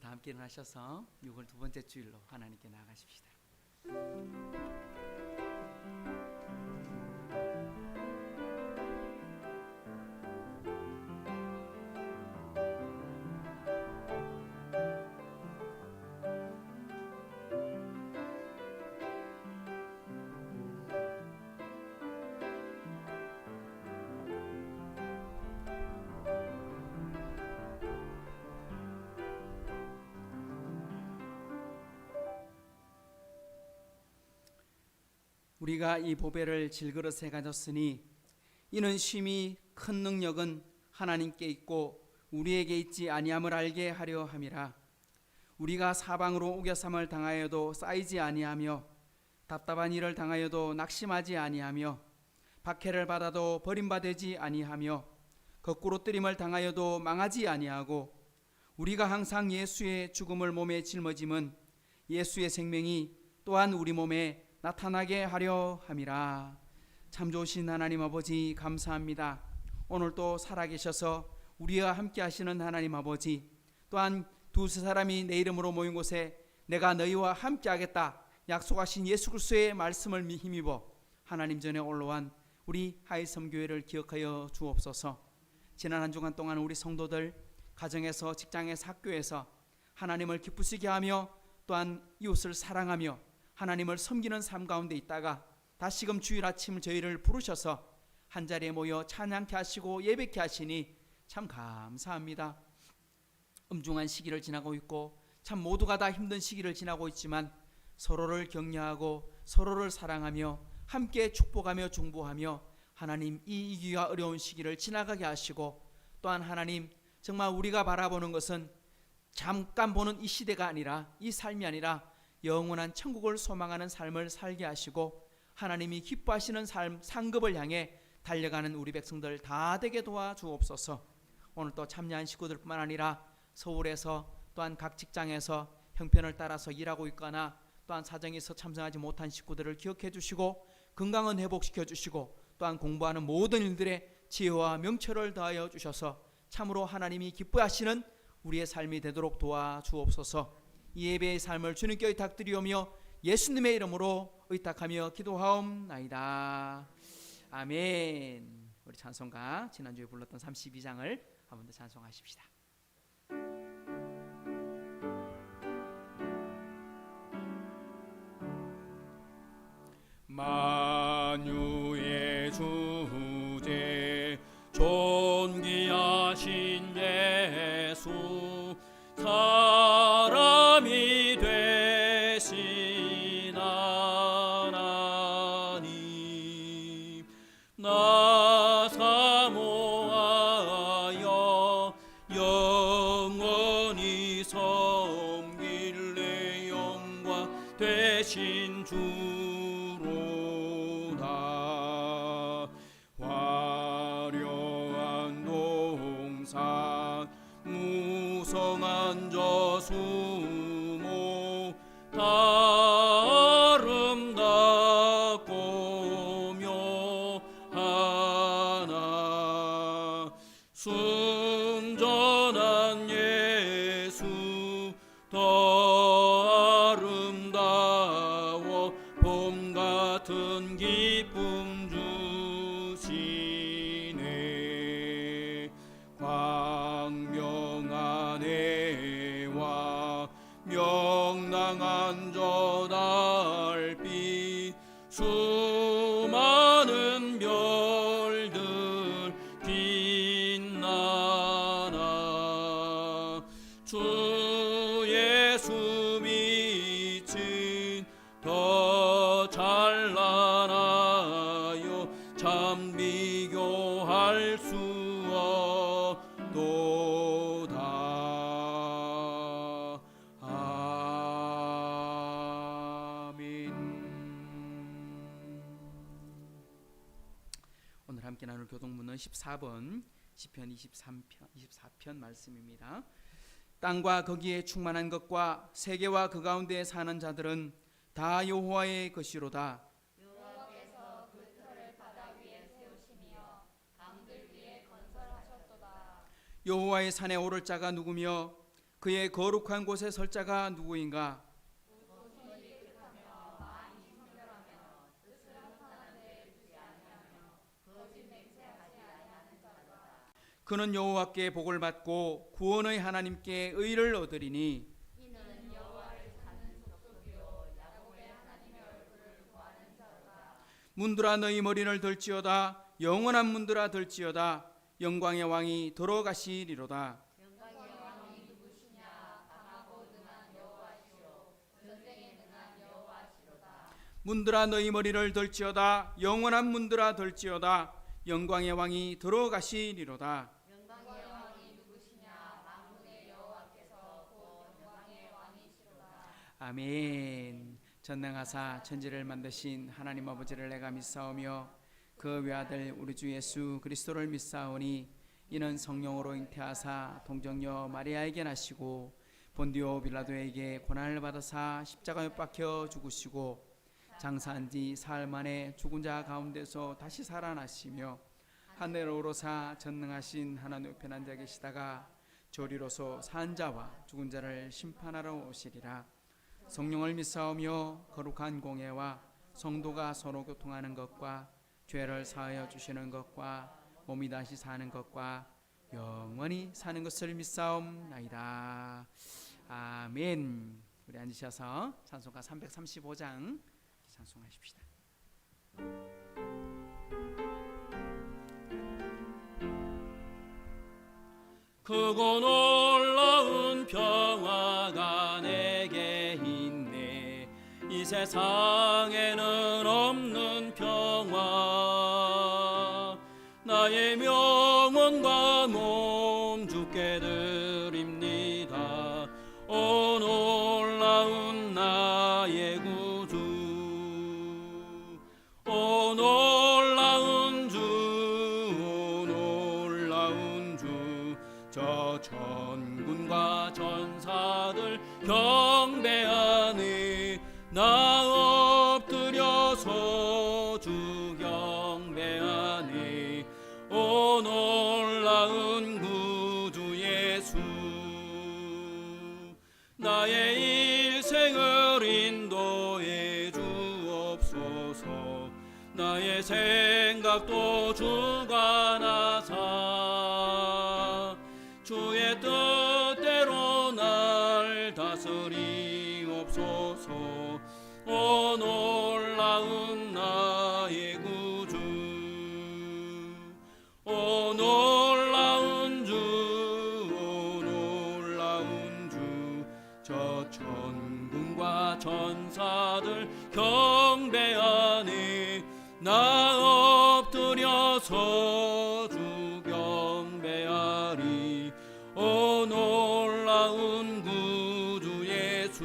다 함께 일어나셔서 6월 두 번째 주일로 하나님께 나아가십시다. 우리가 이 보배를 질그릇에 가졌으니 이는 심히 큰 능력은 하나님께 있고 우리에게 있지 아니함을 알게 하려 함이라. 우리가 사방으로 우겨삼을 당하여도 쌓이지 아니하며 답답한 일을 당하여도 낙심하지 아니하며 박해를 받아도 버림받지 아니하며 거꾸로 뜨림을 당하여도 망하지 아니하고 우리가 항상 예수의 죽음을 몸에 짊어짐은 예수의 생명이 또한 우리 몸에 나타나게 하려 함이라. 참 좋으신 하나님 아버지 감사합니다. 오늘 또 살아계셔서 우리와 함께 하시는 하나님 아버지, 또한 두세 사람이 내 이름으로 모인 곳에 내가 너희와 함께 하겠다 약속하신 예수 그리스도의 말씀을 힘입어 하나님 전에 올라온 우리 하이섬교회를 기억하여 주옵소서. 지난 한 주간 동안 우리 성도들 가정에서, 직장에서, 학교에서 하나님을 기쁘시게 하며 또한 이웃을 사랑하며 하나님을 섬기는 삶 가운데 있다가 다시금 주일 아침 저희를 부르셔서 한자리에 모여 찬양케 하시고 예배케 하시니 참 감사합니다. 음중한 시기를 지나고 있고 참 모두가 다 힘든 시기를 지나고 있지만 서로를 격려하고 서로를 사랑하며 함께 축복하며 중보하며 하나님 이 위기와 어려운 시기를 지나가게 하시고, 또한 하나님 정말 우리가 바라보는 것은 잠깐 보는 이 시대가 아니라, 이 삶이 아니라 영원한 천국을 소망하는 삶을 살게 하시고 하나님이 기뻐하시는 삶 상급을 향해 달려가는 우리 백성들 다 되게 도와주옵소서. 오늘 또 참여한 식구들뿐만 아니라 서울에서 또한 각 직장에서 형편을 따라서 일하고 있거나 또한 사정에서 참석하지 못한 식구들을 기억해 주시고 건강은 회복시켜 주시고 또한 공부하는 모든 일들의 지혜와 명철을 더하여 주셔서 참으로 하나님이 기뻐하시는 우리의 삶이 되도록 도와주옵소서. 이 예배의 삶을 주님께 의탁드리오며 예수님의 이름으로 의탁하며 기도하옵나이다. 아멘. 우리 찬송가 지난주에 불렀던 32장을 한 번 더 찬송하십시다. 만유의 주제 존귀하신 예수 사람이 되신 하나님 나 사모하여 영원히 섬길래 영광 되신 주로다. 화려한 동산 무성한 저수목 다 아름답고 묘하나 순전한 예수 더 아름다워 봄 같은 기쁨 주시네. 광명한 해와 명랑한 저 달빛 수많은 별들 빛나나 주 예수 빛은 더 찬란하여 참 비교할 수 없도다. 아멘. 오늘 함께 나눌 교동문은 14번 시편 24편 말씀입니다. 땅과 거기에 충만한 것과 세계와 그 가운데 사는 자들은 다 여호와의 것이로다. 여호와께서 그 터를 바다 위에 세우시며 강들 위에 건설하셨도다. 여호와의 산에 오를 자가 누구며 그의 거룩한 곳에 설 자가 누구인가? 그는 여호와께 복을 받고 구원의 하나님께 의를 얻으리니 문들아 너희 머리를 들지어다. 영원한 문들아 들지어다. 영광의 왕이 들어가시리로다. 문들아 너희 머리를 들지어다. 영원한 문들아 들지어다. 영광의 왕이 들어가시리로다. 아멘. 전능하사 천지를 만드신 하나님 아버지를 내가 믿사오며 그 외아들 우리 주 예수 그리스도를 믿사오니 이는 성령으로 잉태하사 동정녀 마리아에게 나시고 본디오 빌라도에게 고난을 받으사 십자가에 못 박혀 죽으시고 장사한 지 사흘 만에 죽은 자 가운데서 다시 살아나시며 하늘로 오르사 전능하신 하나님 우편에 앉아 계시다가 저리로서 산 자와 죽은 자를 심판하러 오시리라. 성령을 믿사오며 거룩한 공예와 성도가 서로 교통하는 것과 죄를 사하여 주시는 것과 몸이 다시 사는 것과 영원히 사는 것을 믿사옵나이다. 아멘. 우리 앉으셔서 찬송가 335장 찬송하십시다. 크고 놀라운 평화가 내게 있네. 이 세상에는 없는 평화. 나의 영혼과 몸 주께 드립니다. 오 놀라운 나의 구주. 오 놀라운 주, 오 놀라운 주. 저 천군과 전사들 경배하네. 나 엎드려서 주 경배하네. 오 놀라운 구주 예수. 나의 일생을 인도해 주옵소서. 나의 생각도 주관하사 주의 뜻대로 날 다스리옵소서. 오 놀라운 나의 구주. 오 놀라운 주, 오 놀라운 주. 저 천군과 전사들 경배하네. 나 엎드려서 주 경배하리. 오 놀라운 구주 예수.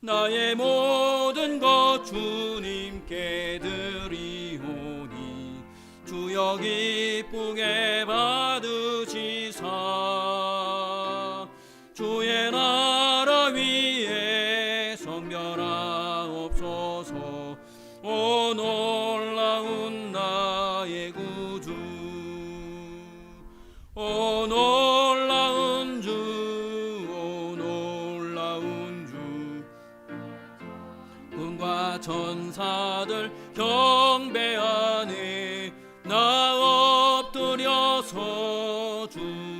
나의 모든 것 주님께 드리오니 주여 기쁘게 받으시사. 주의 나라 위에 성별하옵소서. 오 놀라운 나의 구주. 오 놀라운 주, 오 놀라운 주. 군과 전사들 경배하네. 나 엎드려서 주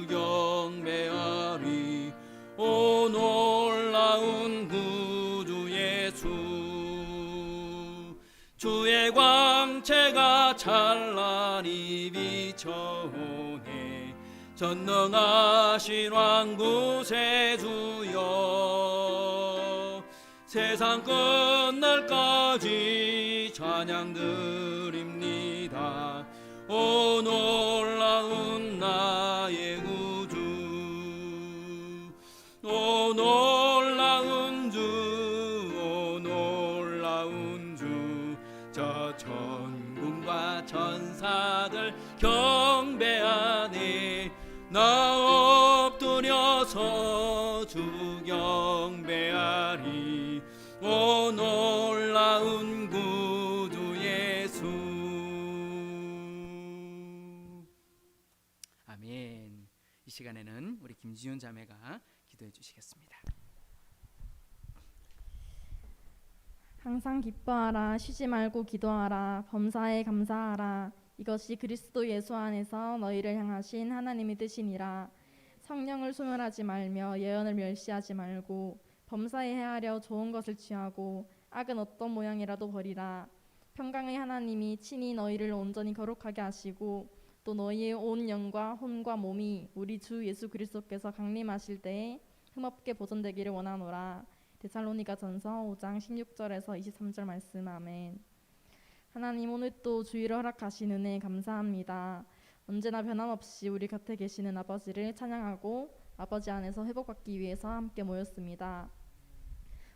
경배하리. 오 놀라운 구주 예수. 주의 광채가 찬란히 비춰오네. 전능하신 왕 구세주여. 세상 끝날까지 찬양 드립니다. 오 놀라운 나의 구주. 오 놀라운 주, 오 놀라운 주. 저 천군과 전사들 경배하네. 나 엎드려서 주 경배하리. 오 놀라운 구주 예수. 아멘. 이 시간에는 우리 김지윤 자매가 기도해 주시겠습니다. 항상 기뻐하라, 쉬지 말고 기도하라, 범사에 감사하라. 이것이 그리스도 예수 안에서 너희를 향하신 하나님의 뜻이니라. 성령을 소멸하지 말며 예언을 멸시하지 말고 범사에 행하려 좋은 것을 취하고 악은 어떤 모양이라도 버리라. 평강의 하나님이 친히 너희를 온전히 거룩하게 하시고 또 너희의 온 영과 혼과 몸이 우리 주 예수 그리스도께서 강림하실 때에 흠없게 보존되기를 원하노라. 데살로니가전서 5장 16절에서 23절 말씀. 아멘. 하나님, 오늘 또 주의를 허락하신 은혜에 감사합니다. 언제나 변함없이 우리 곁에 계시는 아버지를 찬양하고 아버지 안에서 회복받기 위해서 함께 모였습니다.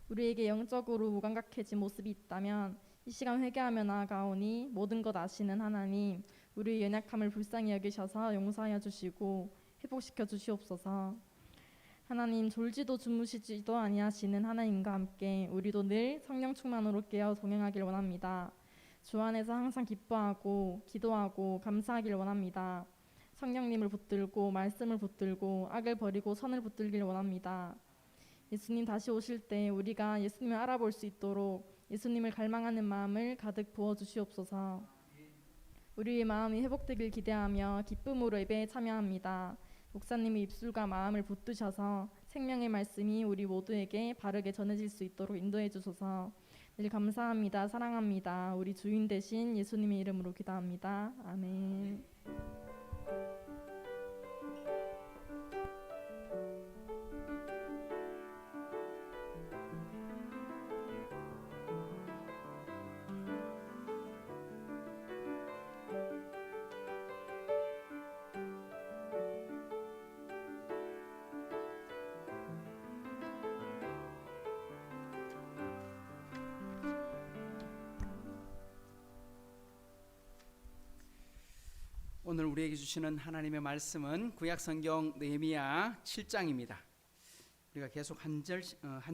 우리에게 영적으로 무감각해진 모습이 있다면 이 시간 회개하며 나아가오니 모든 것 아시는 하나님, 우리의 연약함을 불쌍히 여기셔서 용서하여 주시고 회복시켜 주시옵소서. 하나님, 졸지도 주무시지도 아니하시는 하나님과 함께 우리도 늘 성령 충만으로 깨어 동행하길 원합니다. 주 안에서 항상 기뻐하고 기도하고 감사하길 원합니다. 성령님을 붙들고 말씀을 붙들고 악을 버리고 선을 붙들길 원합니다. 예수님 다시 오실 때 우리가 예수님을 알아볼 수 있도록 예수님을 갈망하는 마음을 가득 부어주시옵소서. 우리의 마음이 회복되길 기대하며 기쁨으로 예배에 참여합니다. 목사님의 입술과 마음을 붙드셔서 생명의 말씀이 우리 모두에게 바르게 전해질 수 있도록 인도해 주소서. 늘 감사합니다. 사랑합니다. 우리 주인 되신 예수님의 이름으로 기도합니다. 아멘. 오늘 우리에게 주시는 하나님의 말씀은 구약성경 느헤미야 7장입니다. 우리가 계속 한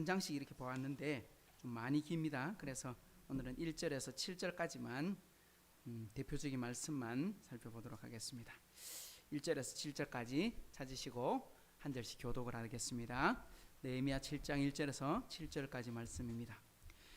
장씩 이렇게 보았는데 좀 많이 깁니다. 그래서 오늘은 1절에서 7절까지만 대표적인 말씀만 살펴보도록 하겠습니다. 1절에서 7절까지 찾으시고 한 절씩 교독을 하겠습니다. 느헤미야 7장 1절에서 7절까지 말씀입니다.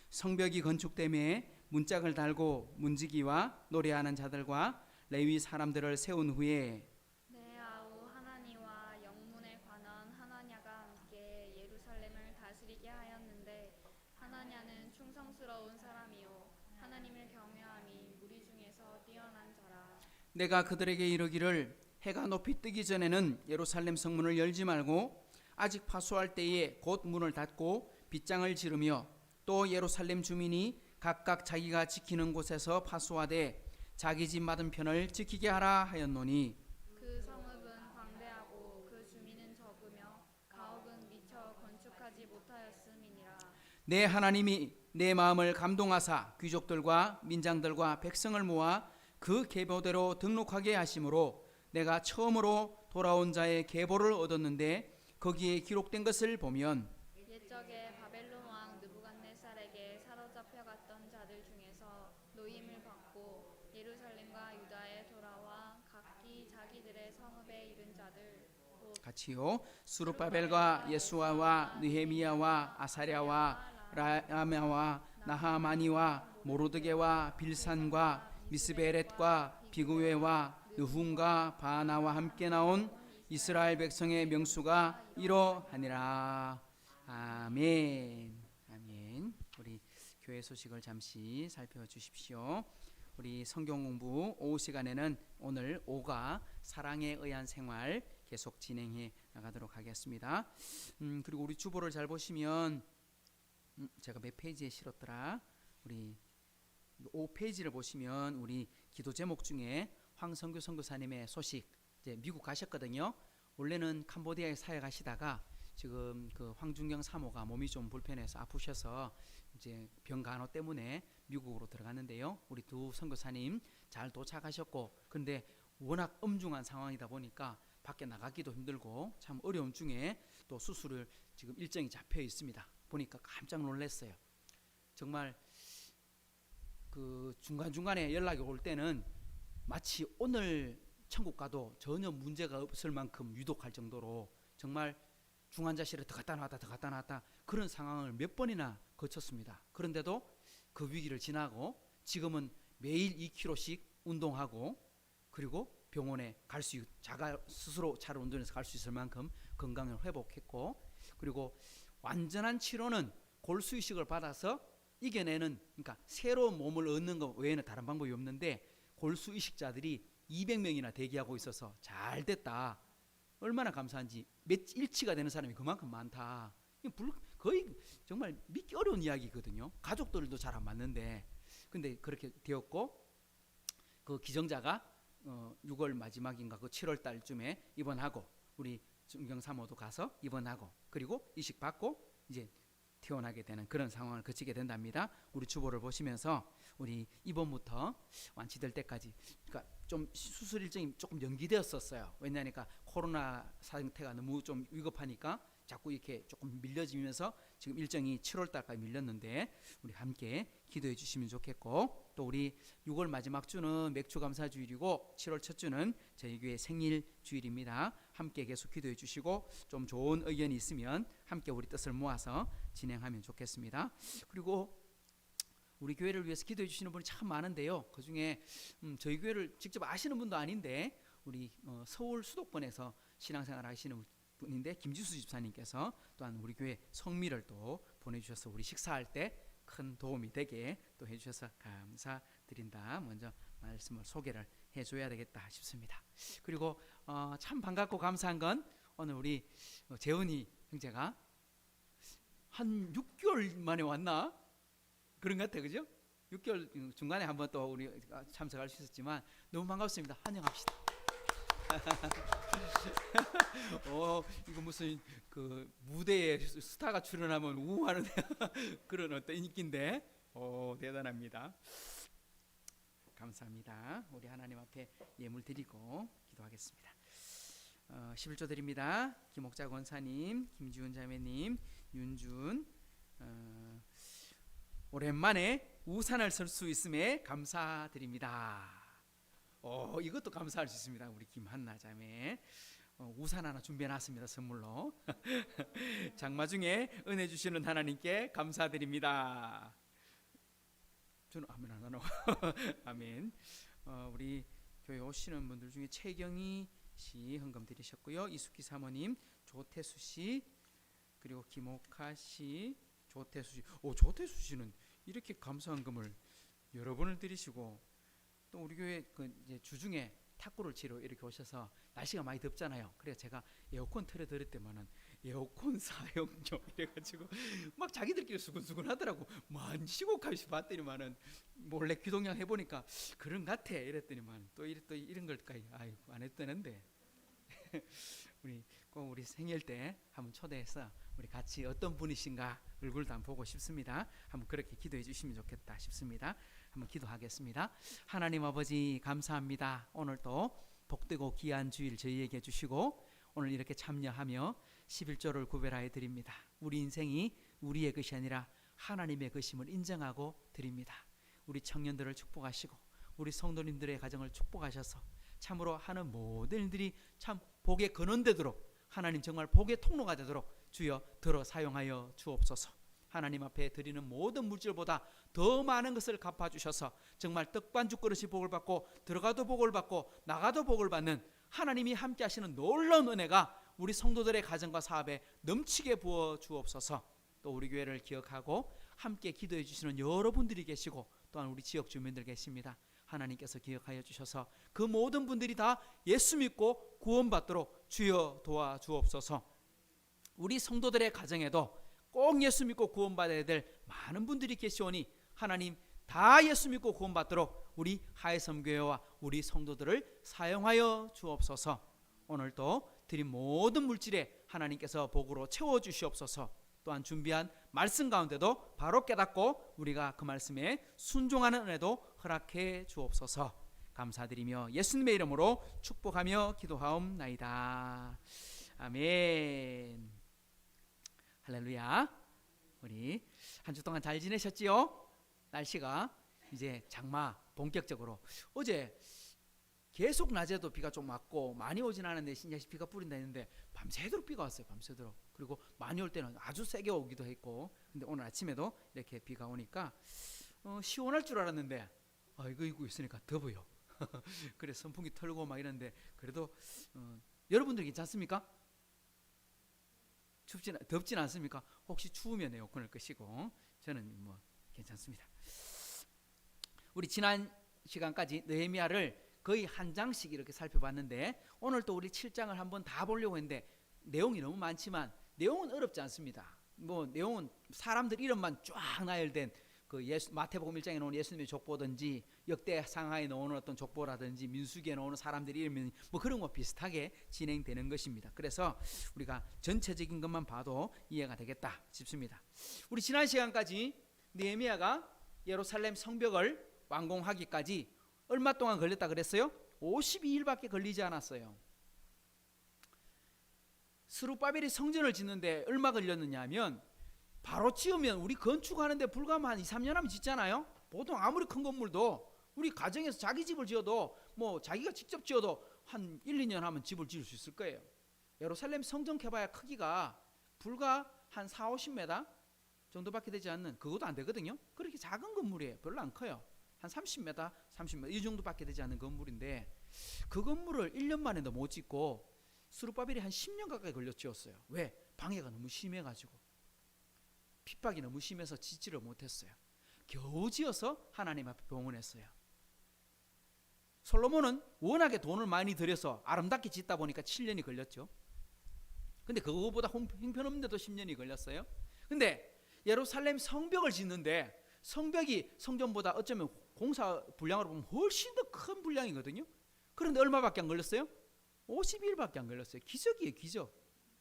성벽이 건축됨에 문짝을 달고 문지기와 노래하는 자들과 레위 사람들을 세운 후에 내 아우 하나니와 영문에 관한 하나냐가 함께 예루살렘을 다스리게 하였는데 하나냐는 충성스러운 사람이요 하나님을 경외함이 무리 중에서 뛰어난 자라. 내가 그들에게 이르기를 해가 높이 뜨기 전에는 예루살렘 성문을 열지 말고 아직 파수할 때에 곧 문을 닫고 빗장을 지르며 또 예루살렘 주민이 각각 자기가 지키는 곳에서 파수하되 자기 집 맞은편을 지키게 하라 하였노니 그 성읍은 광대하고 그 주민은 적으며 가옥은 미처 건축하지 못하였음이니라. 내 하나님이 내 마음을 감동하사 귀족들과 민장들과 백성을 모아 그 계보대로 등록하게 하심으로 내가 처음으로 돌아온 자의 계보를 얻었는데 거기에 기록된 것을 보면 옛적에 바벨론 왕 느부갓네살에게 사로잡혀 갔던 자들 중에서 노임을 받고 예루살렘과 유다에 돌아와 각기 자기들의 성읍에 이른 자들 곧 같이요. 스룹바벨과 예수아와 느헤미야와 아사랴와 라마와 나하마니와 모르드게와 빌산과 미스베렛과 비구웨와 느훔과 바나와 함께 나온 이스라엘 백성의 명수가 이러하니라. 아멘. 아멘. 우리 교회 소식을 잠시 살펴주십시오. 우리 성경 공부 오후 시간에는 오늘 5가 사랑에 의한 생활 계속 진행해 나가도록 하겠습니다. 그리고 우리 주보를 잘 보시면 제가 몇 페이지에 실었더라. 우리 5페이지를 보시면 우리 기도 제목 중에 황성규 선교사님의 소식, 이제 미국 가셨거든요. 원래는 캄보디아에 사역하시다가 지금 그 황준경 사모가 몸이 좀 불편해서 아프셔서 이제 병 간호 때문에 미국으로 들어갔는데요. 우리 두 선교사님 잘 도착하셨고, 근데 워낙 엄중한 상황이다 보니까 밖에 나가기도 힘들고 참 어려움 중에 또 수술을 지금 일정이 잡혀 있습니다. 보니까 깜짝 놀랐어요. 정말 그 중간중간에 연락이 올 때는 마치 오늘 천국 가도 전혀 문제가 없을 만큼 유독할 정도로 정말 중환자실에 들어갔다 나왔다 그런 상황을 몇 번이나 거쳤습니다. 그런데도 그 위기를 지나고 지금은 매일 2km씩 운동하고 그리고 병원에 갈 수 자가 스스로 차를 운전해서 갈 수 있을 만큼 건강을 회복했고, 그리고 완전한 치료는 골수 이식을 받아서 이겨내는, 그러니까 새로운 몸을 얻는 것 외에는 다른 방법이 없는데 골수 이식자들이 200명이나 대기하고 있어서 잘 됐다. 얼마나 감사한지. 일치가 되는 사람이 그만큼 많다. 거의 정말 믿기 어려운 이야기거든요. 가족들도 잘 안 맞는데, 근데 그렇게 되었고, 그 기정자가 6월 마지막인가 그 7월 달쯤에 입원하고 우리 중경 사모도 가서 입원하고 그리고 이식 받고 이제 퇴원하게 되는 그런 상황을 거치게 된답니다. 우리 주보를 보시면서 우리 입원부터 완치될 때까지, 그러니까 좀 수술 일정이 조금 연기되었었어요. 왜냐하니까 코로나 상태가 너무 좀 위급하니까 자꾸 이렇게 조금 밀려지면서 지금 일정이 7월 달까지 밀렸는데 우리 함께 기도해 주시면 좋겠고, 또 우리 6월 마지막 주는 맥주 감사 주일이고 7월 첫 주는 저희 교회 생일 주일입니다. 함께 계속 기도해 주시고 좀 좋은 의견이 있으면 함께 우리 뜻을 모아서 진행하면 좋겠습니다. 그리고 우리 교회를 위해서 기도해 주시는 분이 참 많은데요. 그중에 저희 교회를 직접 아시는 분도 아닌데 우리 서울 수도권에서 신앙생활 하시는 분인데 김지수 집사님께서 또한 우리 교회 성미를 또 보내주셔서 우리 식사할 때 큰 도움이 되게 또 해주셔서 감사드린다. 먼저 말씀을 소개를 해줘야 되겠다 싶습니다. 그리고 참 반갑고 감사한 건 오늘 우리 재훈이 형제가 한 6개월 만에 왔나? 그런 것 같아, 그죠? 6개월 중간에 한번 또 우리 참석할 수 있었지만 너무 반갑습니다. 환영합시다. 이거 무슨 그 무대에 스타가 출연하면 우하는 그런 어떤 인기인데, 대단합니다. 감사합니다. 우리 하나님 앞에 예물 드리고 기도하겠습니다. 11조 드립니다. 김옥자 권사님, 김지훈 자매님, 윤준, 오랜만에 우산을 쓸 수 있음에 감사드립니다. 이것도 감사할 수 있습니다. 우리 김한나 자매 우산 하나 준비해놨습니다. 선물로. 장마 중에 은혜 주시는 하나님께 감사드립니다. 저는 아멘 안 하나. 아멘. 우리 교회 오시는 분들 중에 최경희 씨 헌금 드리셨고요. 이숙희 사모님, 조태수 씨, 그리고 김옥하 씨, 조태수 씨. 조태수 씨는 이렇게 감사한 금을 여러 번을 드리시고, 또 우리 교회 그 이제 주중에 탁구를 치러 이렇게 오셔서 날씨가 많이 덥잖아요. 그래서 제가 에어컨 틀어드릴 때만은 에어컨 사용료 이래가지고 막 자기들끼리 수근수근 하더라고. 만 시고까지 봤더니만은 몰래 귀동냥 해보니까 그런 같아 이랬더니만 또 이런 걸까지 안 했다는데 우리 꼭 우리 생일 때 한번 초대해서 우리 같이 어떤 분이신가 얼굴도 한번 보고 싶습니다. 한번 그렇게 기도해 주시면 좋겠다 싶습니다. 한번 기도하겠습니다. 하나님 아버지 감사합니다. 오늘도 복되고 귀한 주일 저희에게 주시고 오늘 이렇게 참여하며 11조를 구별하여 드립니다. 우리 인생이 우리의 것이 아니라 하나님의 것임을 인정하고 드립니다. 우리 청년들을 축복하시고 우리 성도님들의 가정을 축복하셔서 참으로 하는 모든 일들이 참 복의 근원되도록, 하나님 정말 복의 통로가 되도록 주여 들어 사용하여 주옵소서. 하나님 앞에 드리는 모든 물질보다 더 많은 것을 갚아주셔서 정말 떡반죽 그릇이 복을 받고 들어가도 복을 받고 나가도 복을 받는 하나님이 함께 하시는 놀라운 은혜가 우리 성도들의 가정과 사업에 넘치게 부어 주옵소서. 또 우리 교회를 기억하고 함께 기도해 주시는 여러분들이 계시고 또한 우리 지역 주민들 계십니다. 하나님께서 기억하여 주셔서 그 모든 분들이 다 예수 믿고 구원받도록 주여 도와주옵소서. 우리 성도들의 가정에도 꼭 예수 믿고 구원받아야 될 많은 분들이 계시오니 하나님 다 예수 믿고 구원받도록 우리 하혜섬교회와 우리 성도들을 사용하여 주옵소서. 오늘도 드린 모든 물질에 하나님께서 복으로 채워주시옵소서. 또한 준비한 말씀 가운데도 바로 깨닫고 우리가 그 말씀에 순종하는 은혜도 허락해 주옵소서. 감사드리며 예수님의 이름으로 축복하며 기도하옵나이다. 아멘. 할렐루야. 우리 한 주 동안 잘 지내셨지요? 날씨가 이제 장마 본격적으로, 어제 계속 낮에도 비가 좀 왔고 많이 오진 않았는데 이제 비가 뿌린다 했는데 밤새도록 비가 왔어요. 밤새도록. 그리고 많이 올 때는 아주 세게 오기도 했고, 근데 오늘 아침에도 이렇게 비가 오니까 시원할 줄 알았는데 이거 입고 있으니까 더워요. 그래 선풍기 틀고 막 이러는데 그래도 여러분들 괜찮습니까? 덥진 않습니까? 혹시 추우면 에어컨을 끄시고, 저는 뭐 괜찮습니다. 우리 지난 시간까지 느헤미야를 거의 한 장씩 이렇게 살펴봤는데, 오늘 또 우리 7장을 한번 다 보려고 했는데 내용이 너무 많지만 내용은 어렵지 않습니다. 뭐 내용은 사람들 이름만 쫙 나열된 그 마태복음 1장에 나오는 예수님의 족보든지 역대 상하에 나오는 어떤 족보라든지 민수기에 나오는 사람들의 이름이 뭐 그런 거 비슷하게 진행되는 것입니다. 그래서 우리가 전체적인 것만 봐도 이해가 되겠다 싶습니다. 우리 지난 시간까지 느헤미야가 예루살렘 성벽을 완공하기까지 얼마 동안 걸렸다 그랬어요? 52일밖에 걸리지 않았어요. 스룹바벨이 성전을 짓는데 얼마 걸렸느냐 하면, 바로 지으면 우리 건축하는데 불과 한 2, 3년 하면 짓잖아요. 보통 아무리 큰 건물도 우리 가정에서 자기 집을 지어도 뭐 자기가 직접 지어도 한 1, 2년 하면 집을 지을 수 있을 거예요. 예루살렘 성전 캐봐야 크기가 불과 한 4, 50m 정도밖에 되지 않는, 그것도 안 되거든요. 그렇게 작은 건물이에요. 별로 안 커요. 한 30m, 30m 이 정도밖에 되지 않는 건물인데, 그 건물을 1년 만에도 못 짓고 스룹바벨이 한 10년 가까이 걸려 지었어요. 왜? 방해가 너무 심해가지고, 핍박이 너무 심해서 짓지를 못했어요. 겨우 지어서 하나님 앞에 봉헌했어요. 솔로몬은 워낙에 돈을 많이 들여서 아름답게 짓다 보니까 7년이 걸렸죠. 근데 그거보다 형편없는데도 10년이 걸렸어요. 근데 예루살렘 성벽을 짓는데, 성벽이 성전보다 어쩌면 공사 분량으로 보면 훨씬 더 큰 분량이거든요. 그런데 얼마밖에 안 걸렸어요? 52일밖에 안 걸렸어요. 기적이에요, 기적.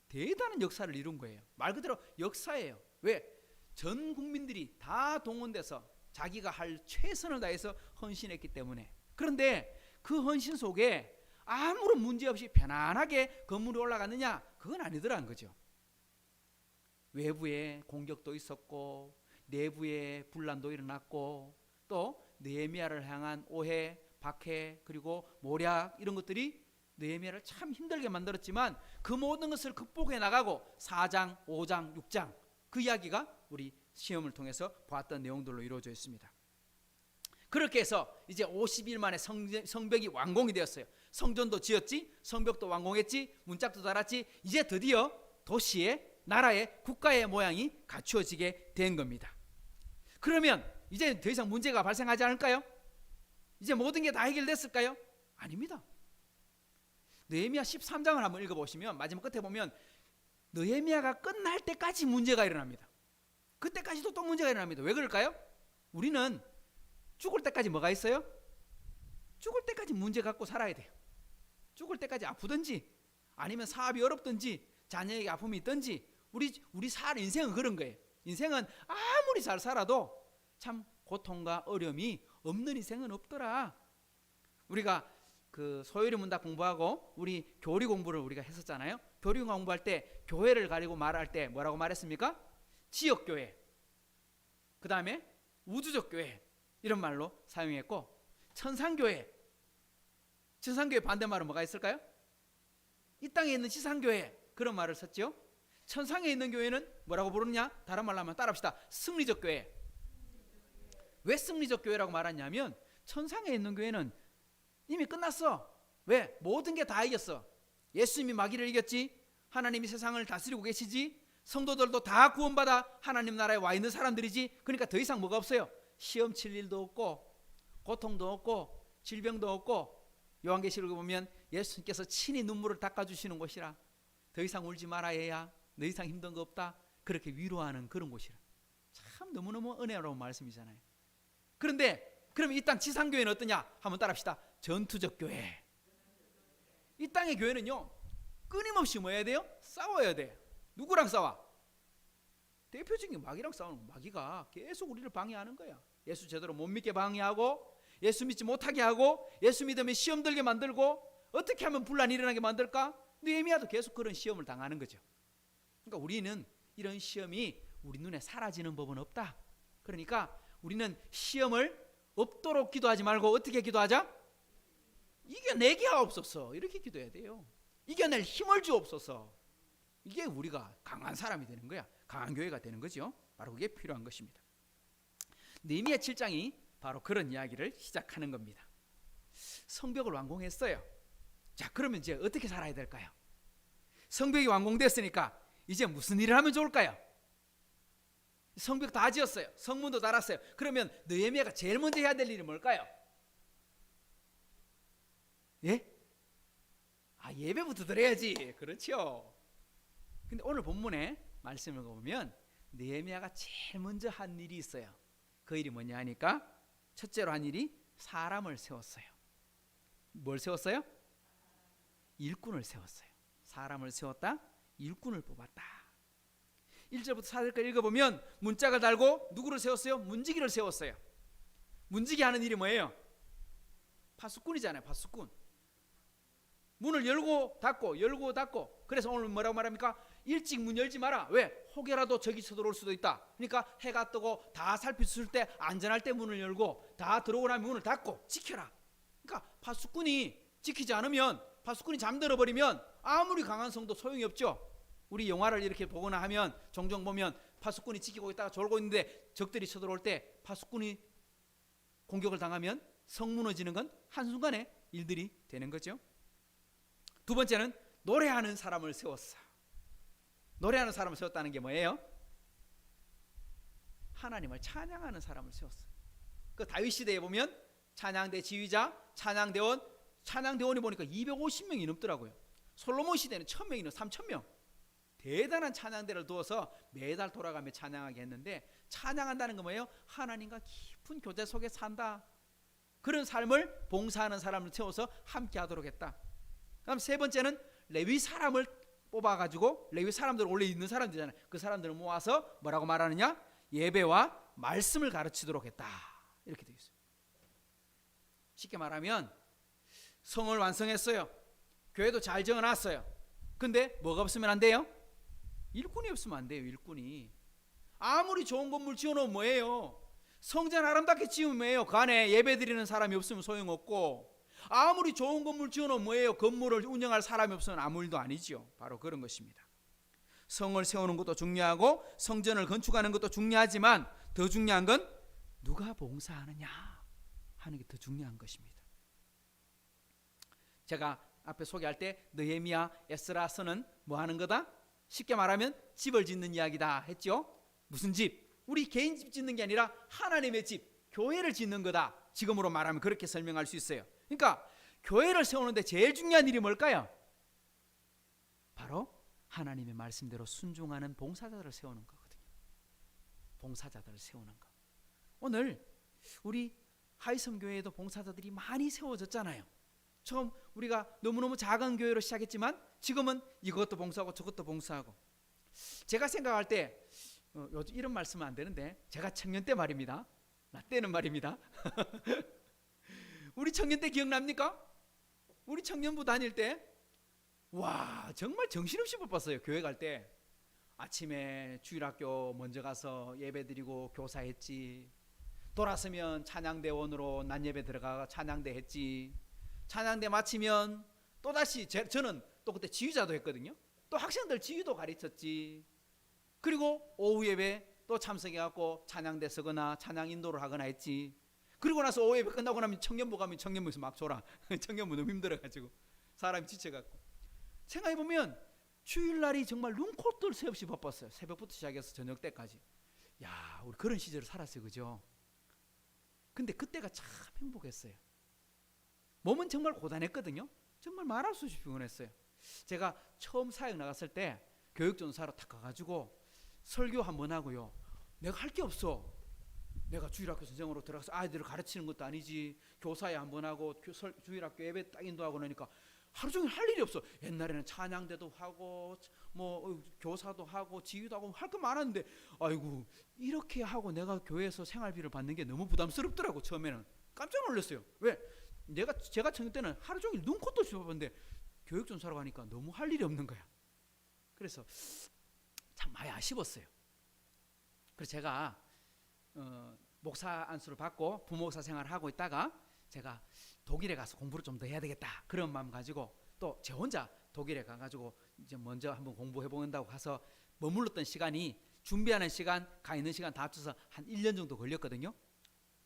대단한 역사를 이룬 거예요. 말 그대로 역사예요. 왜? 전 국민들이 다 동원돼서 자기가 할 최선을 다해서 헌신했기 때문에. 그런데 그 헌신 속에 아무런 문제 없이 편안하게 건물이 올라갔느냐? 그건 아니더라는 거죠. 외부에 공격도 있었고 내부에 분란도 일어났고, 또 느헤미야를 향한 오해, 박해, 그리고 모략, 이런 것들이 느헤미야를 참 힘들게 만들었지만 그 모든 것을 극복해 나가고 4장, 5장, 6장 그 이야기가 우리 시험을 통해서 보았던 내용들로 이루어져 있습니다. 그렇게 해서 이제 50일 만에 성벽이 완공이 되었어요. 성전도 지었지, 성벽도 완공했지, 문짝도 달았지, 이제 드디어 도시의, 나라의, 국가의 모양이 갖추어지게 된 겁니다. 그러면 이제 더 이상 문제가 발생하지 않을까요? 이제 모든 게 다 해결됐을까요? 아닙니다. 느헤미야 13장을 한번 읽어보시면 마지막 끝에 보면 느헤미야가 끝날 때까지 문제가 일어납니다. 그때까지도 또 문제가 일어납니다. 왜 그럴까요? 우리는 죽을 때까지 뭐가 있어요? 죽을 때까지 문제 갖고 살아야 돼요. 죽을 때까지 아프든지 아니면 사업이 어렵든지 자녀에게 아픔이 있든지 우리 살 인생은 그런 거예요. 인생은 아무리 잘 살아도 참 고통과 어려움이 없는 인생은 없더라. 우리가 그 소요리 문답 공부하고 우리 교리 공부를 우리가 했었잖아요. 교리 공부할 때 교회를 가리고 말할 때 뭐라고 말했습니까? 지역교회, 그 다음에 우주적 교회, 이런 말로 사용했고, 천상교회, 천상교회 반대말은 뭐가 있을까요? 이 땅에 있는 지상교회, 그런 말을 썼죠. 천상에 있는 교회는 뭐라고 부르느냐? 다른 말로 하면 따라합시다. 승리적 교회. 왜 승리적 교회라고 말하냐면 천상에 있는 교회는 이미 끝났어. 왜? 모든 게 다 이겼어. 예수님이 마귀를 이겼지, 하나님이 세상을 다스리고 계시지, 성도들도 다 구원받아 하나님 나라에 와 있는 사람들이지. 그러니까 더 이상 뭐가 없어요? 시험 칠 일도 없고 고통도 없고 질병도 없고, 요한계시록에 보면 예수님께서 친히 눈물을 닦아주시는 곳이라, 더 이상 울지 마라 얘야, 더 이상 힘든 거 없다, 그렇게 위로하는 그런 곳이라. 참 너무너무 은혜로운 말씀이잖아요. 그런데 그럼 이 땅 지상교회는 어떠냐? 한번 따라합시다. 전투적 교회. 이 땅의 교회는요 끊임없이 뭐 해야 돼요? 싸워야 돼. 누구랑 싸워? 대표적인 마귀랑 싸우는 거야. 마귀가 계속 우리를 방해하는 거야. 예수 제대로 못 믿게 방해하고, 예수 믿지 못하게 하고, 예수 믿으면 시험 들게 만들고, 어떻게 하면 분란이 일어나게 만들까? 느헤미야도 계속 그런 시험을 당하는 거죠. 그러니까 우리는 이런 시험이 우리 눈에 사라지는 법은 없다. 그러니까 우리는 시험을 없도록 기도하지 말고 어떻게 기도하자? 이겨내게 하옵소서 이렇게 기도해야 돼요. 이겨낼 힘을 주옵소서. 이게 우리가 강한 사람이 되는 거야. 강한 교회가 되는 거죠. 바로 그게 필요한 것입니다. 느헤미야 7장이 바로 그런 이야기를 시작하는 겁니다. 성벽을 완공했어요. 자, 그러면 이제 어떻게 살아야 될까요? 성벽이 완공됐으니까 이제 무슨 일을 하면 좋을까요? 성벽 다 지었어요. 성문도 달았어요. 그러면 느헤미야가 제일 먼저 해야 될 일이 뭘까요? 예? 예배부터 드려야지. 그렇죠. 근데 오늘 본문에 말씀을 보면 느헤미야가 제일 먼저 한 일이 있어요. 그 일이 뭐냐 하니까 첫째로 한 일이 사람을 세웠어요. 뭘 세웠어요? 일꾼을 세웠어요. 사람을 세웠다, 일꾼을 뽑았다. 1절부터 4절까지 읽어보면 문짝을 달고 누구를 세웠어요? 문지기를 세웠어요. 문지기 하는 일이 뭐예요? 파수꾼이잖아요. 파수꾼. 문을 열고 닫고 열고 닫고. 그래서 오늘 뭐라고 말합니까? 일찍 문 열지 마라. 왜? 혹여라도 적이 쳐들어올 수도 있다. 그러니까 해가 뜨고 다 살폈을 때 안전할 때 문을 열고 다 들어오고 나면 문을 닫고 지켜라. 그러니까 파수꾼이 지키지 않으면, 파수꾼이 잠들어 버리면 아무리 강한 성도 소용이 없죠. 우리 영화를 이렇게 보거나 하면 종종 보면 파수꾼이 지키고 있다가 졸고 있는데 적들이 쳐들어올 때 파수꾼이 공격을 당하면 성 무너지는 건 한순간에 일들이 되는 거죠. 두 번째는 노래하는 사람을 세웠어. 노래하는 사람을 세웠다는 게 뭐예요? 하나님을 찬양하는 사람을 세웠어. 그 다윗 시대에 보면 찬양대 지휘자, 찬양대원이 보니까 250명이 넘더라고요. 솔로몬 시대는 1000명이 넘어 3000명. 대단한 찬양대를 두어서 매달 돌아가며 찬양하게 했는데, 찬양한다는 건 뭐예요? 하나님과 깊은 교제 속에 산다. 그런 삶을 봉사하는 사람을 세워서 함께 하도록 했다. 그다음 세 번째는 레위 사람을 뽑아가지고, 레위 사람들 원래 있는 사람들이잖아요. 그 사람들을 모아서 뭐라고 말하느냐? 예배와 말씀을 가르치도록 했다. 이렇게 되어 있어요. 쉽게 말하면 성을 완성했어요. 교회도 잘 지어놨어요. 근데 뭐가 없으면 안 돼요? 일꾼이 없으면 안 돼요. 일꾼이. 아무리 좋은 건물 지어놓으면 뭐예요? 성전 아름답게 지으면 뭐예요? 그 안에 예배 드리는 사람이 없으면 소용없고, 아무리 좋은 건물 지어놓으면 뭐예요? 건물을 운영할 사람이 없으면 아무 일도 아니죠. 바로 그런 것입니다. 성을 세우는 것도 중요하고 성전을 건축하는 것도 중요하지만 더 중요한 건 누가 봉사하느냐 하는 게 더 중요한 것입니다. 제가 앞에 소개할 때 느헤미야, 에스라서는 뭐 하는 거다? 쉽게 말하면 집을 짓는 이야기다 했죠. 무슨 집? 우리 개인 집 짓는 게 아니라 하나님의 집, 교회를 짓는 거다. 지금으로 말하면 그렇게 설명할 수 있어요. 그러니까 교회를 세우는데 제일 중요한 일이 뭘까요? 바로 하나님의 말씀대로 순종하는 봉사자들을 세우는 거거든요. 봉사자들을 세우는 거. 오늘 우리 하이섬 교회에도 봉사자들이 많이 세워졌잖아요. 처음 우리가 너무너무 작은 교회로 시작했지만 지금은 이것도 봉사하고 저것도 봉사하고. 제가 생각할 때 요즘 이런 말씀은 안 되는데, 제가 청년 때 말입니다. 나 때는 말입니다. 우리 청년 때 기억납니까? 우리 청년부 다닐 때 와, 정말 정신없이 바빴어요. 교회 갈 때 아침에 주일학교 먼저 가서 예배드리고 교사했지, 돌아서면 찬양대원으로 낮예배 들어가 찬양대 했지, 찬양대 마치면 또다시 저는 또 그때 지휘자도 했거든요. 또 학생들 지휘도 가르쳤지. 그리고 오후 예배 또 참석해갖고 찬양대 서거나 찬양 인도를 하거나 했지. 그리고 나서 오후 예배 끝나고 나면 청년부 가면 청년부에서 막 졸아. 청년부 너무 힘들어가지고 사람이 지쳐갖고. 생각해보면 주일날이 정말 눈코 뜰 새 없이 바빴어요. 새벽부터 시작해서 저녁 때까지. 야, 우리 그런 시절을 살았어요. 그죠? 근데 그때가 참 행복했어요. 몸은 정말 고단했거든요. 정말 말할 수 없이 피곤했어요. 제가 처음 사역 나갔을 때 교육전사로 탁 가가지고 설교 한번 하고요, 내가 할 게 없어. 내가 주일학교 선생으로 들어가서 아이들을 가르치는 것도 아니지, 교사에 한번 하고 주일학교 예배 딱 인도하고 나니까 하루 종일 할 일이 없어. 옛날에는 찬양대도 하고 뭐 교사도 하고 지휘도 하고 할 거 많았는데, 아이고 이렇게 하고 내가 교회에서 생활비를 받는 게 너무 부담스럽더라고. 처음에는 깜짝 놀랐어요. 왜? 제가 청년 때는 하루 종일 눈코 뜰 수 없었는데 교육전사로 가니까 너무 할 일이 없는 거야. 그래서 참 많이 아쉬웠어요. 그래서 제가 목사 안수를 받고 부목사 생활을 하고 있다가 제가 독일에 가서 공부를 좀 더 해야 되겠다 그런 마음 가지고 또 제 혼자 독일에 가가지고 이제 먼저 한번 공부해 본다고 가서 머물렀던 시간이 준비하는 시간, 가 있는 시간 다 합쳐서 한 1년 정도 걸렸거든요.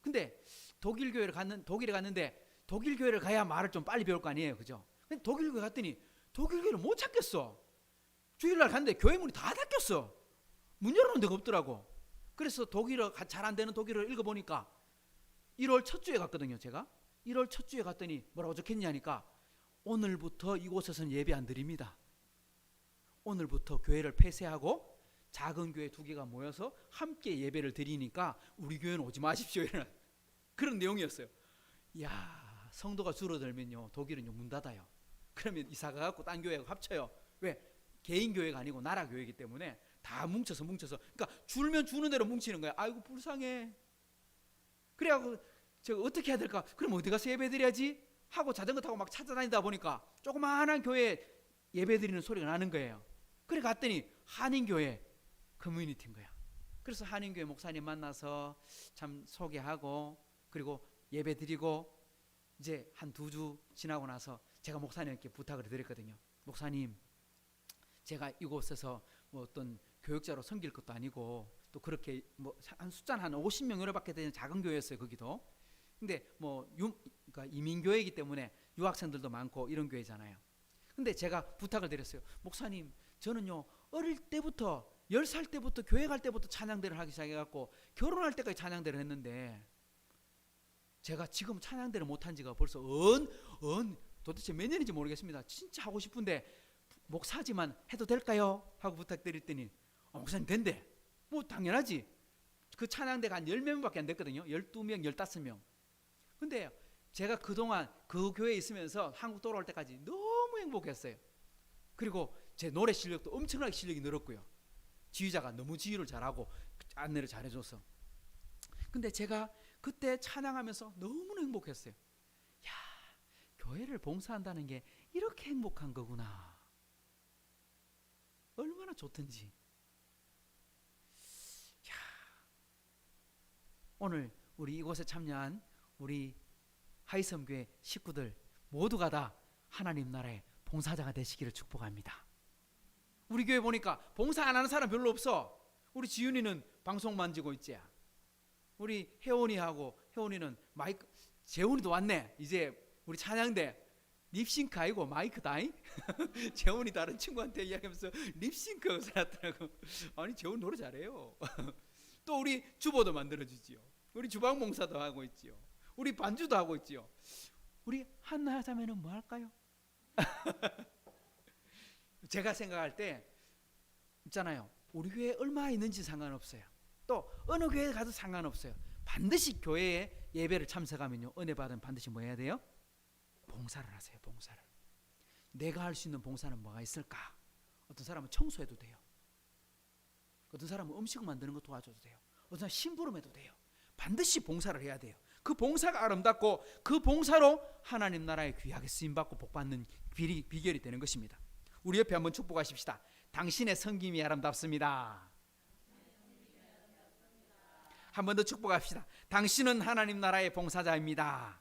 근데 독일에 갔는데 독일 교회를 가야 말을 좀 빨리 배울 거 아니에요, 그죠? 근데 독일 교회 갔더니 독일 교회를 못 찾겠어. 주일날 갔는데 교회 문이 다 닫혔어. 문 열어놓은 데가 없더라고. 그래서 독일어 잘 안 되는 독일어를 읽어보니까 1월 첫 주에 갔거든요, 제가. 1월 첫 주에 갔더니 뭐라고 적혔냐니까 오늘부터 이곳에서는 예배 안 드립니다. 오늘부터 교회를 폐쇄하고 작은 교회 2개가 모여서 함께 예배를 드리니까 우리 교회는 오지 마십시오. 이런 그런 내용이었어요. 이야, 성도가 줄어들면요 독일은요 문 닫아요. 그러면 이사가 갖고 딴 교회하고 합쳐요. 왜? 개인 교회가 아니고 나라 교회이기 때문에 다 뭉쳐서 그러니까 줄면 주는 대로 뭉치는 거야. 아이고 불쌍해. 그래갖고 제가 어떻게 해야 될까? 그럼 어디 가서 예배 드려야지? 하고 자전거 타고 막 찾아다니다 보니까 조그마한 교회에 예배 드리는 소리가 나는 거예요. 그래 갔더니 한인교회 커뮤니티인 거야. 그래서 한인교회 목사님 만나서 참 소개하고 그리고 예배 드리고 이제 한 2주 지나고 나서 제가 목사님께 부탁을 드렸거든요. 목사님, 제가 이곳에서 뭐 어떤 교육자로 섬길 것도 아니고 또 그렇게 뭐 한 숫자는 한 50명 이렇게밖에 되는 작은 교회였어요, 거기도. 근데 뭐 그러니까 이민교회이기 때문에 유학생들도 많고 이런 교회잖아요. 근데 제가 부탁을 드렸어요. 목사님, 저는요 어릴 때부터 10살 때부터 교회 갈 때부터 찬양대를 하기 시작해갖고 결혼할 때까지 찬양대를 했는데 제가 지금 찬양대를 못한 지가 벌써 도대체 몇 년인지 모르겠습니다. 진짜 하고 싶은데 목사지만 해도 될까요? 하고 부탁드렸더니 목사님 된대. 뭐 당연하지. 그 찬양대가 한 10명밖에 안 됐거든요. 12명, 15명. 근데 제가 그동안 그 교회에 있으면서 한국 돌아올 때까지 너무 행복했어요. 그리고 제 노래 실력도 엄청나게 실력이 늘었고요. 지휘자가 너무 지휘를 잘하고 안내를 잘해줘서. 근데 제가 그때 찬양하면서 너무나 행복했어요. 야, 교회를 봉사한다는 게 이렇게 행복한 거구나. 얼마나 좋든지. 야, 오늘 우리 이곳에 참여한 우리 하이섬교회 식구들 모두가 다 하나님 나라의 봉사자가 되시기를 축복합니다. 우리 교회 보니까 봉사 안 하는 사람 별로 없어. 우리 지윤이는 방송 만지고 있지. 우리 혜원이는 마이크, 재훈이도 왔네. 이제 우리 찬양대 립싱크 아니고 마이크 다잉? 재훈이 다른 친구한테 이야기하면서 립싱크 살았더라고. 아니 재훈 노래 잘해요. 또 우리 주보도 만들어주지요. 우리 주방봉사도 하고 있지요. 우리 반주도 하고 있지요. 우리 한나 하자면은 뭐 할까요? 제가 생각할 때 있잖아요. 우리 교회에 얼마 있는지 상관없어요. 또 어느 교회에 가도 상관없어요. 반드시 교회에 예배를 참석하면요 은혜 받으면 반드시 뭐 해야 돼요? 봉사를 하세요. 봉사를. 내가 할 수 있는 봉사는 뭐가 있을까? 어떤 사람은 청소해도 돼요. 어떤 사람은 음식 만드는 거 도와줘도 돼요. 어떤 사람은 심부름해도 돼요. 반드시 봉사를 해야 돼요. 그 봉사가 아름답고 그 봉사로 하나님 나라에 귀하게 쓰임받고 복받는 비결이 되는 것입니다. 우리 옆에 한번 축복하십시다. 당신의 섬김이 아름답습니다. 한 번 더 축복합시다. 당신은 하나님 나라의 봉사자입니다.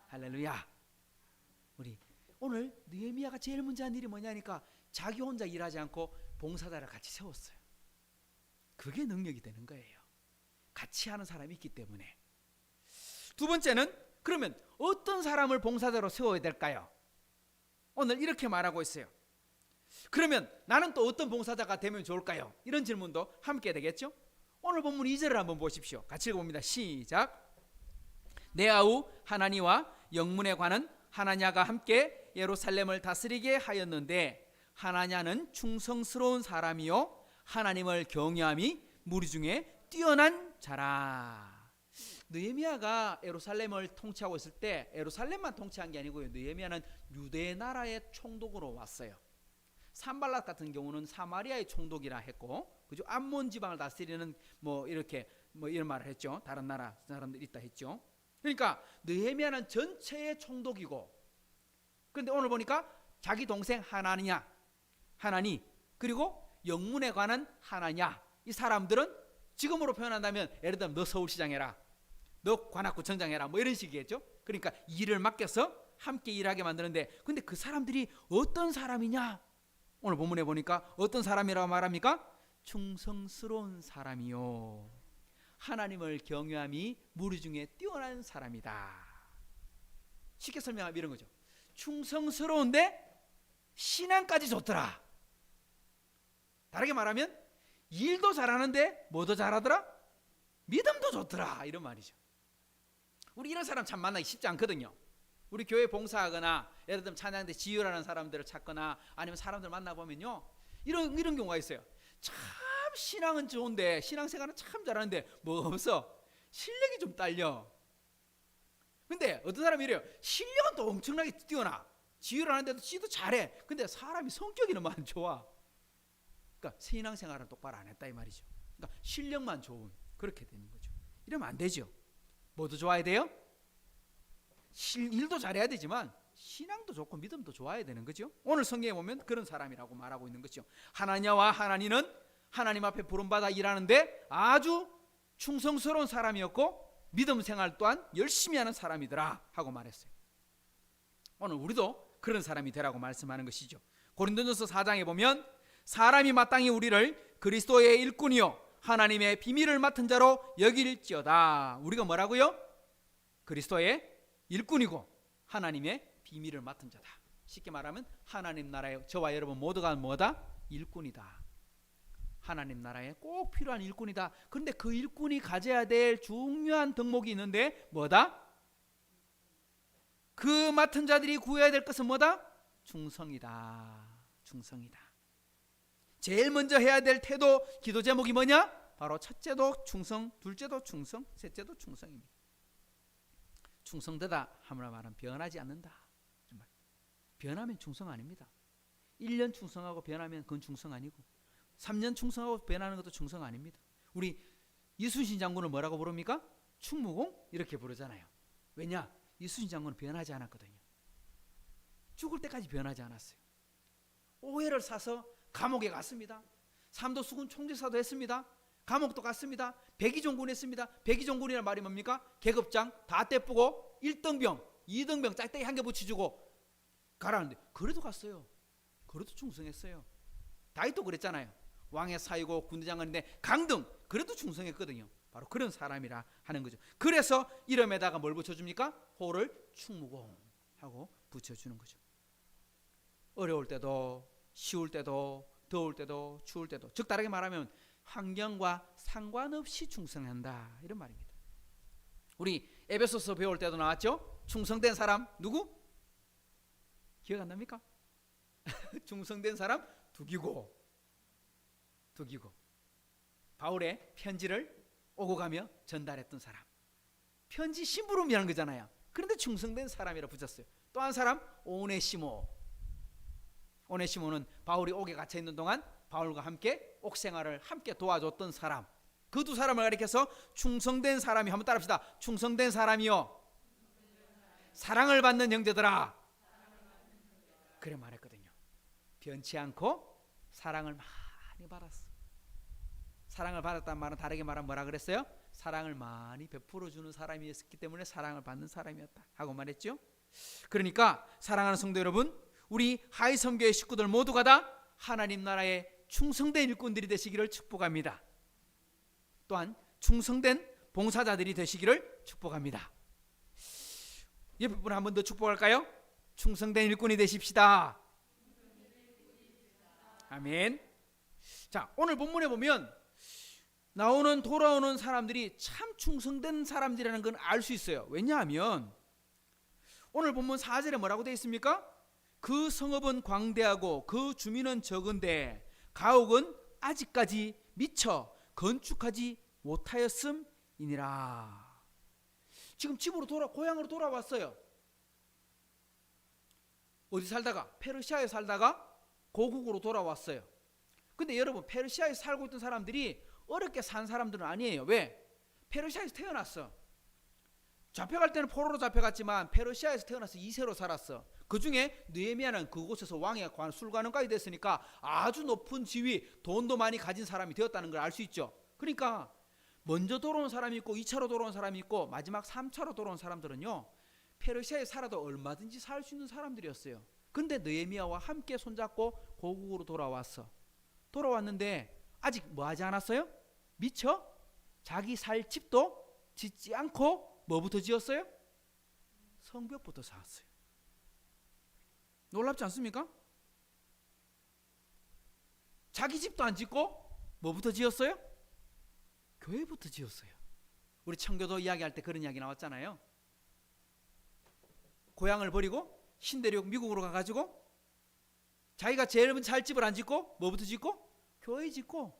할렐루야. 우리 오늘 느헤미야가 제일 먼저 한 일이 뭐냐니까 자기 혼자 일하지 않고 봉사자를 같이 세웠어요. 그게 능력이 되는 거예요. 같이 하는 사람이 있기 때문에. 두 번째는 그러면 어떤 사람을 봉사자로 세워야 될까요? 오늘 이렇게 말하고 있어요. 그러면 나는 또 어떤 봉사자가 되면 좋을까요? 이런 질문도 함께 되겠죠? 오늘 본문 2절을 한번 보십시오. 같이 읽어봅니다. 시작. 내 아우 하나니와 영문에 관한 하나냐가 함께 예루살렘을 다스리게 하였는데 하나냐는 충성스러운 사람이요 하나님을 경외함이 무리 중에 뛰어난 자라. 느헤미야가 예루살렘을 통치하고 있을 때 예루살렘만 통치한 게 아니고요. 느헤미야는 유대 나라의 총독으로 왔어요. 산발랏 같은 경우는 사마리아의 총독이라 했고, 그죠? 암몬 지방을 다스리는 뭐 이렇게 뭐 이런 말을 했죠. 다른 나라 사람들이 있다 했죠. 그러니까 느헤미야는 전체의 총독이고, 그런데 오늘 보니까 자기 동생 하나니 그리고 영문에 관한 하나냐, 이 사람들은 지금으로 표현한다면 예를 들면 너 서울시장 해라, 너 관악구 정장해라 뭐 이런 식이겠죠. 그러니까 일을 맡겨서 함께 일하게 만드는데, 근데 그 사람들이 어떤 사람이냐? 오늘 본문에 보니까 어떤 사람이라고 말합니까? 충성스러운 사람이요, 하나님을 경외함이 무리 중에 뛰어난 사람이다. 쉽게 설명하면 이런 거죠. 충성스러운데 신앙까지 좋더라. 다르게 말하면 일도 잘하는데 뭐도 잘하더라? 믿음도 좋더라, 이런 말이죠. 우리 이런 사람 참 만나기 쉽지 않거든요. 우리 교회 봉사하거나 예를 들면 찬양대 지휘라는 사람들을 찾거나 아니면 사람들 만나보면요, 이런 경우가 있어요. 참 신앙은 좋은데, 신앙생활은 참 잘하는데 뭐가 없어? 실력이 좀 딸려. 근데 어떤 사람이 이래요. 실력은 또 엄청나게 뛰어나, 지휘를 하는데도 지도 잘해. 근데 사람이 성격이 너무 안 좋아. 그러니까 신앙생활은 똑바로 안 했다 이 말이죠. 그러니까 실력만 좋은, 그렇게 되는 거죠. 이러면 안 되죠. 뭐도 좋아야 돼요? 일도 잘해야 되지만 신앙도 좋고 믿음도 좋아야 되는 거죠. 오늘 성경에 보면 그런 사람이라고 말하고 있는 거죠. 하나냐와 하나니는 하나님 앞에 부름받아 일하는데 아주 충성스러운 사람이었고 믿음 생활 또한 열심히 하는 사람이더라 하고 말했어요. 오늘 우리도 그런 사람이 되라고 말씀하는 것이죠. 고린도전서 4장에 보면 사람이 마땅히 우리를 그리스도의 일꾼이요 하나님의 비밀을 맡은 자로 여길지어다. 우리가 뭐라고요? 그리스도의 일꾼이고 하나님의 비밀을 맡은 자다. 쉽게 말하면 하나님 나라에 저와 여러분 모두가 뭐다? 일꾼이다. 하나님 나라에 꼭 필요한 일꾼이다. 그런데 그 일꾼이 가져야 될 중요한 덕목이 있는데 뭐다? 그 맡은 자들이 구해야 될 것은 뭐다? 충성이다. 충성이다. 제일 먼저 해야 될 태도, 기도 제목이 뭐냐? 바로 첫째도 충성, 둘째도 충성, 셋째도 충성입니다. 충성되다 하므로 말하면 변하지 않는다. 정말. 변하면 충성 아닙니다. 1년 충성하고 변하면 그건 충성 아니고 3년 충성하고 변하는 것도 충성 아닙니다. 우리 이순신 장군을 뭐라고 부릅니까? 충무공? 이렇게 부르잖아요. 왜냐? 이순신 장군은 변하지 않았거든요. 죽을 때까지 변하지 않았어요. 오해를 사서 감옥에 갔습니다. 삼도수군 총재사도 했습니다. 감옥도 갔습니다. 백의종군 했습니다. 백의종군이란 말이 뭡니까? 계급장 다 떼쁘고 1등병 2등병 짝대기 한 개 붙여주고 가라는데 그래도 갔어요. 그래도 충성했어요. 다윗도 그랬잖아요. 왕의 사이고 군대장관인데 강등, 그래도 충성했거든요. 바로 그런 사람이라 하는 거죠. 그래서 이름에다가 뭘 붙여줍니까? 호를 충무공 하고 붙여주는 거죠. 어려울 때도 쉬울 때도 더울 때도 추울 때도, 즉 다르게 말하면 환경과 상관없이 충성한다, 이런 말입니다. 우리 에베소서 배울 때도 나왔죠. 충성된 사람 누구? 기억 안 납니까? 충성된 사람 두기고 바울의 편지를 오고 가며 전달했던 사람, 편지 심부름이라는 거잖아요. 그런데 충성된 사람이라 붙였어요. 또 한 사람 오네시모는 바울이 옥에 갇혀 있는 동안 바울과 함께 옥생활을 함께 도와줬던 사람, 그 두 사람을 가리켜서 충성된 사람이, 한번 따라합시다. 충성된 사람이요 사랑을 받는 형제들아, 그래 말했거든요. 변치 않고 사랑을 많이 받았어. 사랑을 받았다는 말은 다르게 말하면 뭐라 그랬어요? 사랑을 많이 베풀어 주는 사람이었기 때문에 사랑을 받는 사람이었다 하고 말했죠. 그러니까 사랑하는 성도 여러분, 우리 하이섬교회 식구들 모두가 다 하나님 나라의 충성된 일꾼들이 되시기를 축복합니다. 또한 충성된 봉사자들이 되시기를 축복합니다. 옆에 분 한 번 더 축복할까요? 충성된 일꾼이 되십시다. 아멘. 자, 오늘 본문에 보면 돌아오는 사람들이 참 충성된 사람들이라는 건 알 수 있어요. 왜냐하면 오늘 본문 4절에 뭐라고 되어 있습니까? 그 성읍은 광대하고 그 주민은 적은데 가옥은 아직까지 미처 건축하지 못하였음이니라. 지금 고향으로 돌아왔어요. 어디 살다가? 페르시아에 살다가 고국으로 돌아왔어요. 근데 여러분, 페르시아에 살고 있던 사람들이 어렵게 산 사람들은 아니에요. 왜? 페르시아에서 태어났어. 잡혀갈 때는 포로로 잡혀갔지만 페르시아에서 태어나서 2세로 살았어. 그 중에 느헤미야는 그곳에서 왕의 술관원까지 됐으니까 아주 높은 지위, 돈도 많이 가진 사람이 되었다는 걸 알 수 있죠. 그러니까 먼저 돌아온 사람이 있고 2차로 돌아온 사람이 있고 마지막 3차로 돌아온 사람들은요, 페르시아에 살아도 얼마든지 살 수 있는 사람들이었어요. 근데 느헤미야와 함께 손잡고 고국으로 돌아왔어. 돌아왔는데 아직 뭐 하지 않았어요? 미처 자기 살 집도 짓지 않고 뭐부터 지었어요? 성벽부터 쌓았어요. 놀랍지 않습니까? 자기 집도 안 짓고 뭐부터 지었어요? 교회부터 지었어요. 우리 청교도 이야기할 때 그런 이야기 나왔잖아요. 고향을 버리고 신대륙 미국으로 가가지고 자기가 제일 먼저 살 집을 안 짓고 뭐부터 짓고? 교회 짓고,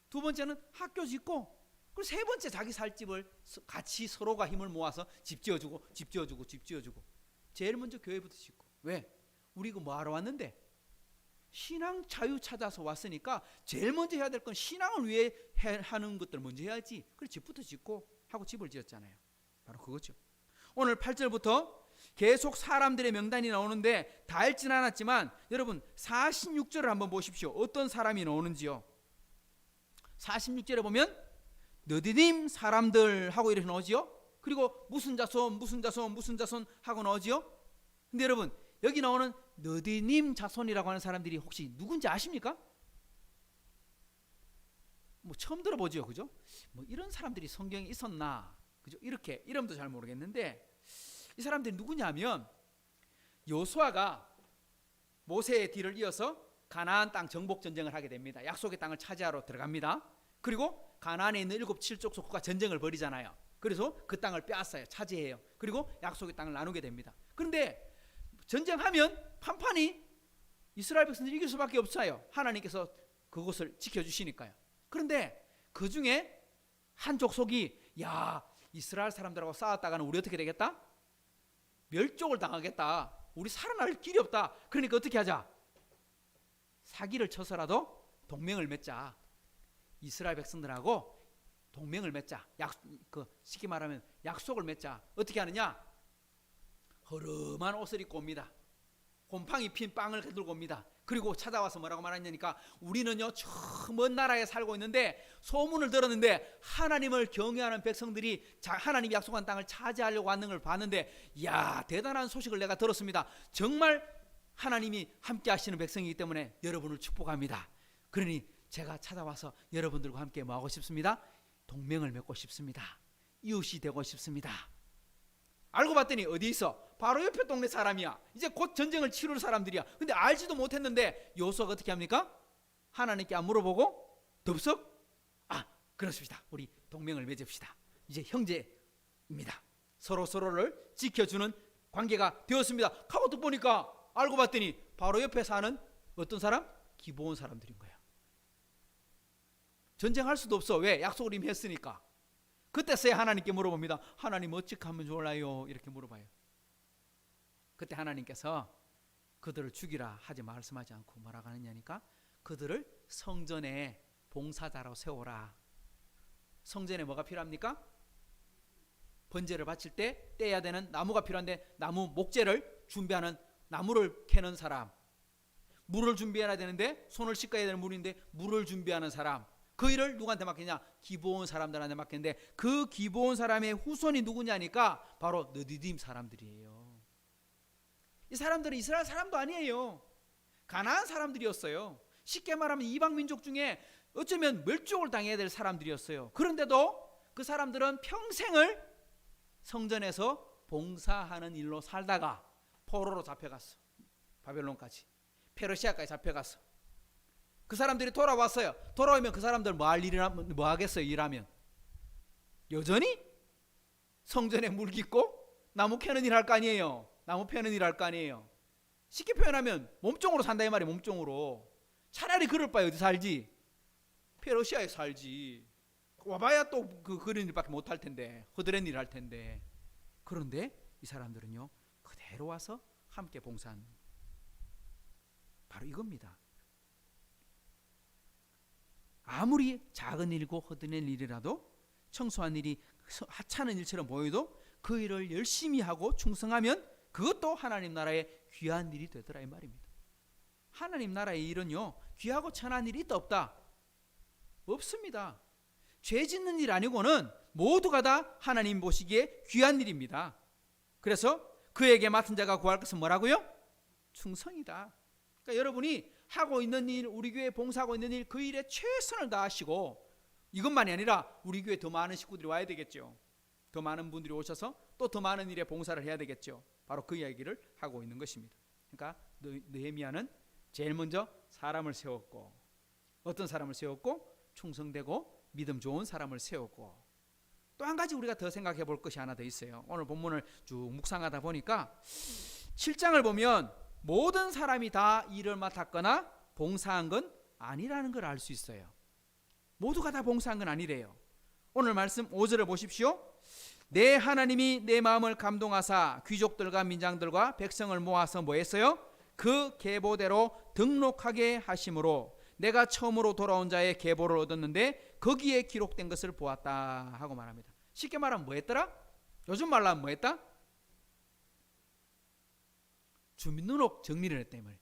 두 번째는 학교 짓고, 그리고 세 번째 자기 살 집을 같이 서로가 힘을 모아서 집 지어주고 집 지어주고 집 지어주고. 제일 먼저 교회부터 짓고. 왜? 우리 이거 뭐 하러 왔는데? 신앙 자유 찾아서 왔으니까 제일 먼저 해야 될 건 신앙을 위해 하는 것들 먼저 해야지. 그래서 집부터 짓고 하고 집을 지었잖아요. 바로 그거죠. 오늘 8절부터 계속 사람들의 명단이 나오는데 다 읽지는 않았지만 여러분 46절을 한번 보십시오. 어떤 사람이 나오는지요. 46절에 보면 느디님 사람들 하고 이렇게 나오지요. 그리고 무슨 자손 무슨 자손 무슨 자손 하고 나오지요. 근데 여러분 여기 나오는 느디님 자손이라고 하는 사람들이 혹시 누군지 아십니까? 뭐 처음 들어보죠, 그죠? 뭐 이런 사람들이 성경에 있었나, 그죠? 이렇게 이름도 잘 모르겠는데 이 사람들이 누구냐면 요수아가 모세의 뒤를 이어서 가나안 땅 정복 전쟁을 하게 됩니다. 약속의 땅을 차지하러 들어갑니다. 그리고 가나안에 있는 7족 속국과 전쟁을 벌이잖아요. 그래서 그 땅을 빼앗아요, 차지해요. 그리고 약속의 땅을 나누게 됩니다. 그런데 전쟁하면 판판이 이스라엘 백성들이 이길 수밖에 없어요. 하나님께서 그곳을 지켜주시니까요. 그런데 그 중에 한 족속이 야 이스라엘 사람들하고 싸웠다가는 우리 어떻게 되겠다? 멸종을 당하겠다. 우리 살아날 길이 없다. 그러니까 어떻게 하자? 사기를 쳐서라도 동맹을 맺자. 이스라엘 백성들하고 동맹을 맺자. 쉽게 말하면 약속을 맺자. 어떻게 하느냐? 허름한 옷을 입고 옵니다. 곰팡이 핀 빵을 들고 옵니다. 그리고 찾아와서 뭐라고 말하냐니까 우리는요 저 먼 나라에 살고 있는데 소문을 들었는데 하나님을 경외하는 백성들이 하나님이 약속한 땅을 차지하려고 하는 걸 봤는데 이야 대단한 소식을 내가 들었습니다. 정말 하나님이 함께 하시는 백성이기 때문에 여러분을 축복합니다. 그러니 제가 찾아와서 여러분들과 함께 뭐하고 싶습니다? 동맹을 맺고 싶습니다. 이웃이 되고 싶습니다. 알고 봤더니 어디 있어? 바로 옆에 동네 사람이야. 이제 곧 전쟁을 치룰 사람들이야. 근데 알지도 못했는데 요수아가 어떻게 합니까? 하나님께 안 물어보고 덥석 그렇습니다. 우리 동맹을 맺읍시다. 이제 형제입니다. 서로를 지켜주는 관계가 되었습니다. 하고 또 보니까 알고 봤더니 바로 옆에 사는 어떤 사람? 기브온 사람들인 거야. 전쟁할 수도 없어. 왜? 약속을 이미 했으니까. 그때서야 하나님께 물어봅니다. 하나님 어찌 하면 좋을까요? 이렇게 물어봐요. 그때 하나님께서 그들을 죽이라 하지 말씀하지 않고 뭐라고 하느냐니까 그들을 성전에 봉사자로 세워라. 성전에 뭐가 필요합니까? 번제를 바칠 때 떼야 되는 나무가 필요한데 나무 목재를 준비하는 나무를 캐는 사람, 물을 준비해야 되는데 손을 씻어야 되는 물인데 물을 준비하는 사람, 그 일을 누구한테 맡기냐? 기브온 사람들한테 맡겼는데 그 기브온 사람의 후손이 누구냐니까 바로 느디딤 사람들이에요. 이 사람들은 이스라엘 사람도 아니에요. 가나안 사람들이었어요. 쉽게 말하면 이방 민족 중에 어쩌면 멸종을 당해야 될 사람들이었어요. 그런데도 그 사람들은 평생을 성전에서 봉사하는 일로 살다가 포로로 잡혀갔어. 바벨론까지, 페르시아까지 잡혀갔어. 그 사람들이 돌아왔어요. 돌아오면 그 사람들 뭐 하겠어요? 일하면 여전히 성전에 물 깃고 나무 캐는 일 할 거 아니에요. 나무 패는 일 할 거 아니에요. 쉽게 표현하면 몸종으로 산다 이 말이에요. 몸종으로. 차라리 그럴 바에 어디 살지? 페르시아에 살지. 와봐야 또 그런 일밖에 못 할 텐데, 허드렛 일 할 텐데. 그런데 이 사람들은요 그대로 와서 함께 봉사한 바로 이겁니다. 아무리 작은 일이고 허드렛 일이라도 청소한 일이 하찮은 일처럼 보여도 그 일을 열심히 하고 충성하면 그것도 하나님 나라의 귀한 일이 되더라 이 말입니다. 하나님 나라의 일은요 귀하고 천한 일이 있다 없다? 없습니다. 죄 짓는 일 아니고는 모두가 다 하나님 보시기에 귀한 일입니다. 그래서 그에게 맡은 자가 구할 것은 뭐라고요? 충성이다. 그러니까 여러분이 하고 있는 일, 우리 교회 봉사하고 있는 일, 그 일에 최선을 다하시고, 이것만이 아니라 우리 교회 더 많은 식구들이 와야 되겠죠. 더 많은 분들이 오셔서 또 더 많은 일에 봉사를 해야 되겠죠. 바로 그 이야기를 하고 있는 것입니다. 그러니까 느헤미야는 제일 먼저 사람을 세웠고, 어떤 사람을 세웠고? 충성되고 믿음 좋은 사람을 세웠고, 또 한 가지 우리가 더 생각해 볼 것이 하나 더 있어요. 오늘 본문을 쭉 묵상하다 보니까 7장을 보면 모든 사람이 다 일을 맡았거나 봉사한 건 아니라는 걸 알 수 있어요. 모두가 다 봉사한 건 아니래요. 오늘 말씀 5절을 보십시오. 내 하나님이 내 마음을 감동하사 귀족들과 민장들과 백성을 모아서 뭐 했어요? 그 계보대로 등록하게 하심으로 내가 처음으로 돌아온 자의 계보를 얻었는데 거기에 기록된 것을 보았다 하고 말합니다. 쉽게 말하면 뭐 했더라? 요즘 말로 하면 뭐 했다? 주민등록 정리를 했다, 이 말이에요.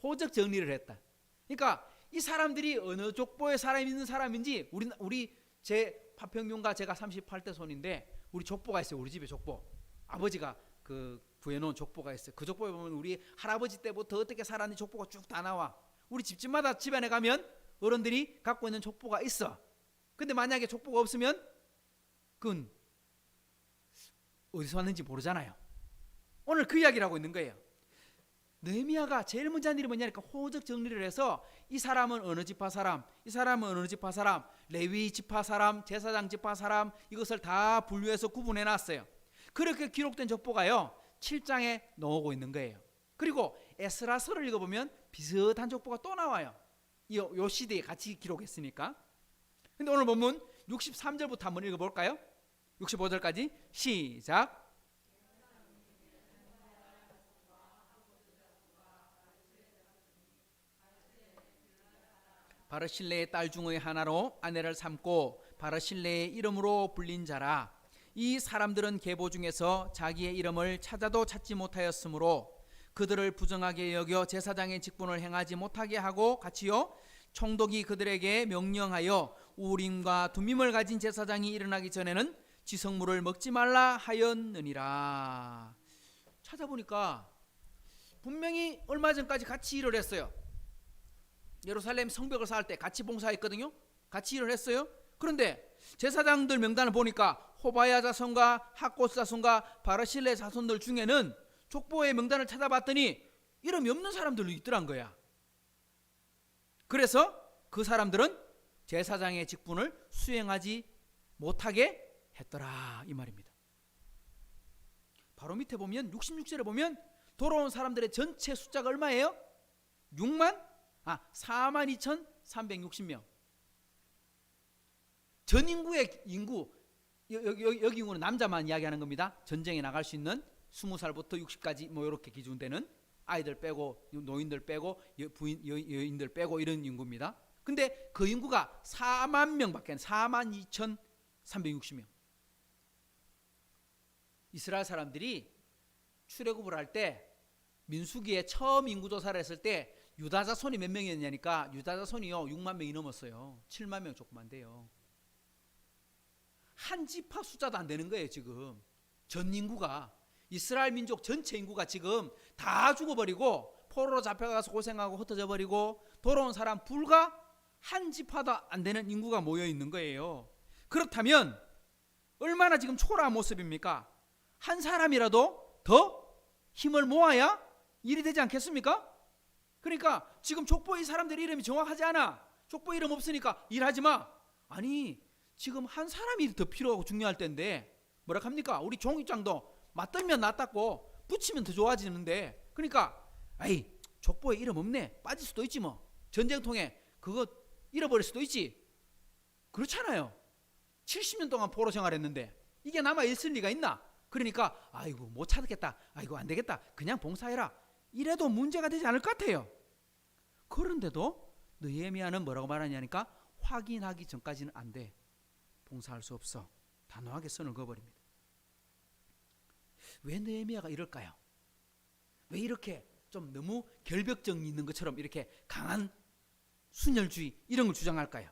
호적 정리를 했다. 그러니까 이 사람들이 어느 족보에 사람 있는 사람인지, 우리 제 파평윤과 제가 38대 손인데 우리 족보가 있어요. 우리 집에 족보. 아버지가 그 구해놓은 족보가 있어요. 그 족보에 보면 우리 할아버지 때부터 어떻게 살았는지 족보가 쭉 다 나와. 우리 집집마다 집안에 가면 어른들이 갖고 있는 족보가 있어. 근데 만약에 족보가 없으면 그건 어디서 왔는지 모르잖아요. 오늘 그 이야기를 하고 있는 거예요. 느헤미야가 제일 먼저 한 일이 뭐냐니까 호적 정리를 해서 이 사람은 어느 지파 사람, 이 사람은 어느 지파 사람, 레위 지파 사람, 제사장 지파 사람, 이것을 다 분류해서 구분해 놨어요. 그렇게 기록된 족보가요 7장에 나오고 있는 거예요. 그리고 에스라서를 읽어보면 비슷한 족보가 또 나와요. 요 시대에 같이 기록했으니까. 근데 오늘 본문 63절부터 한번 읽어볼까요? 65절까지 시작. 바르실레의 딸 중의 하나로 아내를 삼고 바르실레의 이름으로 불린 자라. 이 사람들은 계보 중에서 자기의 이름을 찾아도 찾지 못하였으므로 그들을 부정하게 여겨 제사장의 직분을 행하지 못하게 하고 같이요 총독이 그들에게 명령하여 우림과 둠밈을 가진 제사장이 일어나기 전에는 지성물을 먹지 말라 하였느니라. 찾아보니까 분명히 얼마 전까지 같이 일을 했어요. 예루살렘 성벽을 쌓을 때 같이 봉사했거든요. 같이 일을 했어요. 그런데 제사장들 명단을 보니까 호바야 자손과 학고스 자손과 바르실레 자손들 중에는 족보의 명단을 찾아봤더니 이름이 없는 사람들도 있더란 거야. 그래서 그 사람들은 제사장의 직분을 수행하지 못하게 했더라 이 말입니다. 바로 밑에 보면 66절에 보면 돌아온 사람들의 전체 숫자가 얼마예요? 42,360명. 전 인구의 인구, 여기 인구는 남자만 이야기하는 겁니다. 전쟁에 나갈 수 있는 20살부터 60까지 뭐 이렇게 기준되는 아이들 빼고 노인들 빼고 여인들 빼고 이런 인구입니다. 근데 그 인구가 4만 명밖에 안 돼요. 42,360명. 이스라엘 사람들이 출애굽을 할 때 민수기에 처음 인구 조사를 했을 때 유다 자손이 몇 명이었냐니까 유다 자손이요 6만 명이 넘었어요. 7만 명 조금 안 돼요. 한 지파 숫자도 안 되는 거예요. 지금 전 인구가 이스라엘 민족 전체 인구가 지금 다 죽어버리고 포로로 잡혀가서 고생하고 흩어져 버리고 돌아온 사람 불과 한 지파도 안 되는 인구가 모여 있는 거예요. 그렇다면 얼마나 지금 초라한 모습입니까? 한 사람이라도 더 힘을 모아야 일이 되지 않겠습니까? 그러니까 지금 족보에 이 사람들 이름이 정확하지 않아. 족보 이름 없으니까 일하지 마. 아니 지금 한 사람이 더 필요하고 중요할 때인데 뭐라 합니까? 우리 종이장도 맞들면 낫답고 붙이면 더 좋아지는데 그러니까 아이 족보에 이름 없네 빠질 수도 있지 뭐 전쟁통에 그거 잃어버릴 수도 있지 그렇잖아요. 70년 동안 포로 생활했는데 이게 남아 있을 리가 있나? 그러니까 아이고 못 찾겠다 아이고 안 되겠다 그냥 봉사해라 이래도 문제가 되지 않을 것 같아요. 그런데도 느헤미야는 뭐라고 말하냐니까 확인하기 전까지는 안 돼. 봉사할 수 없어. 단호하게 선을 그어버립니다. 왜 느헤미야가 이럴까요? 왜 이렇게 좀 너무 결벽증이 있는 것처럼 이렇게 강한 순혈주의 이런 걸 주장할까요?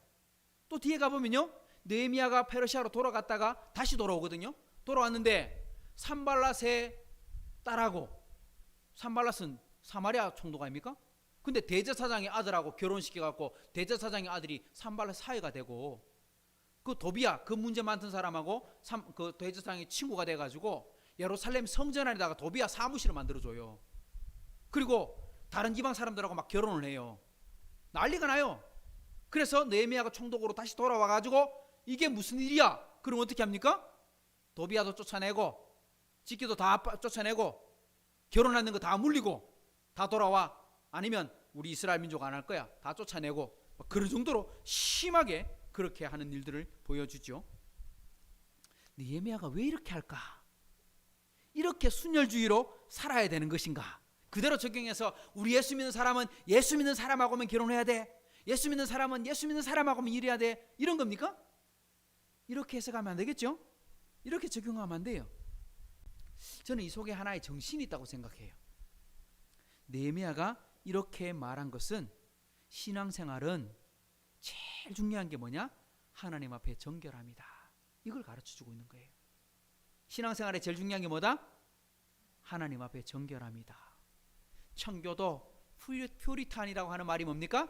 또 뒤에 가보면요 느헤미야가 페르시아로 돌아갔다가 다시 돌아오거든요. 돌아왔는데 산발랏의 딸하고, 산발랏은 사마리아 총독 아닙니까? 근데 대제사장의 아들하고 결혼시켜갖고 대제사장의 아들이 산발랏 사이가 되고, 그 도비야, 그 문제 많던 사람하고 그 대제사장의 친구가 돼가지고 예루살렘 성전 안에다가 도비야 사무실을 만들어줘요. 그리고 다른 지방 사람들하고 막 결혼을 해요. 난리가 나요. 그래서 느헤미야가 총독으로 다시 돌아와가지고 이게 무슨 일이야? 그럼 어떻게 합니까? 도비야도 쫓아내고 직기도 다 쫓아내고 결혼하는 거 다 물리고 다 돌아와. 아니면 우리 이스라엘 민족 안 할 거야. 다 쫓아내고. 그런 정도로 심하게 그렇게 하는 일들을 보여주죠. 느헤미야가 왜 이렇게 할까? 이렇게 순혈주의로 살아야 되는 것인가? 그대로 적용해서 우리 예수 믿는 사람은 예수 믿는 사람하고만 결혼해야 돼. 예수 믿는 사람은 예수 믿는 사람하고만 일해야 돼. 이런 겁니까? 이렇게 해석하면 안 되겠죠? 이렇게 적용하면 안 돼요. 저는 이 속에 하나의 정신이 있다고 생각해요. 느헤미야가 이렇게 말한 것은 신앙생활은 제일 중요한 게 뭐냐? 하나님 앞에 정결함이다. 이걸 가르쳐주고 있는 거예요. 신앙생활에 제일 중요한 게 뭐다? 하나님 앞에 정결함이다. 청교도, 퓨리탄이라고 하는 말이 뭡니까?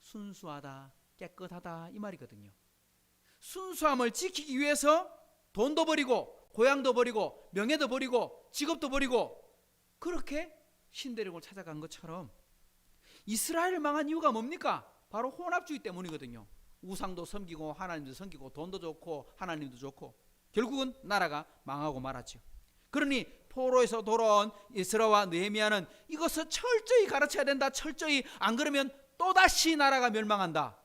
순수하다, 깨끗하다 이 말이거든요. 순수함을 지키기 위해서 돈도 버리고 고향도 버리고 명예도 버리고 직업도 버리고 그렇게 신대륙을 찾아간 것처럼 이스라엘을 망한 이유가 뭡니까? 바로 혼합주의 때문이거든요. 우상도 섬기고 하나님도 섬기고 돈도 좋고 하나님도 좋고 결국은 나라가 망하고 말았죠. 그러니 포로에서 돌아온 에스라와 느헤미야는 이것을 철저히 가르쳐야 된다. 철저히, 안 그러면 또다시 나라가 멸망한다.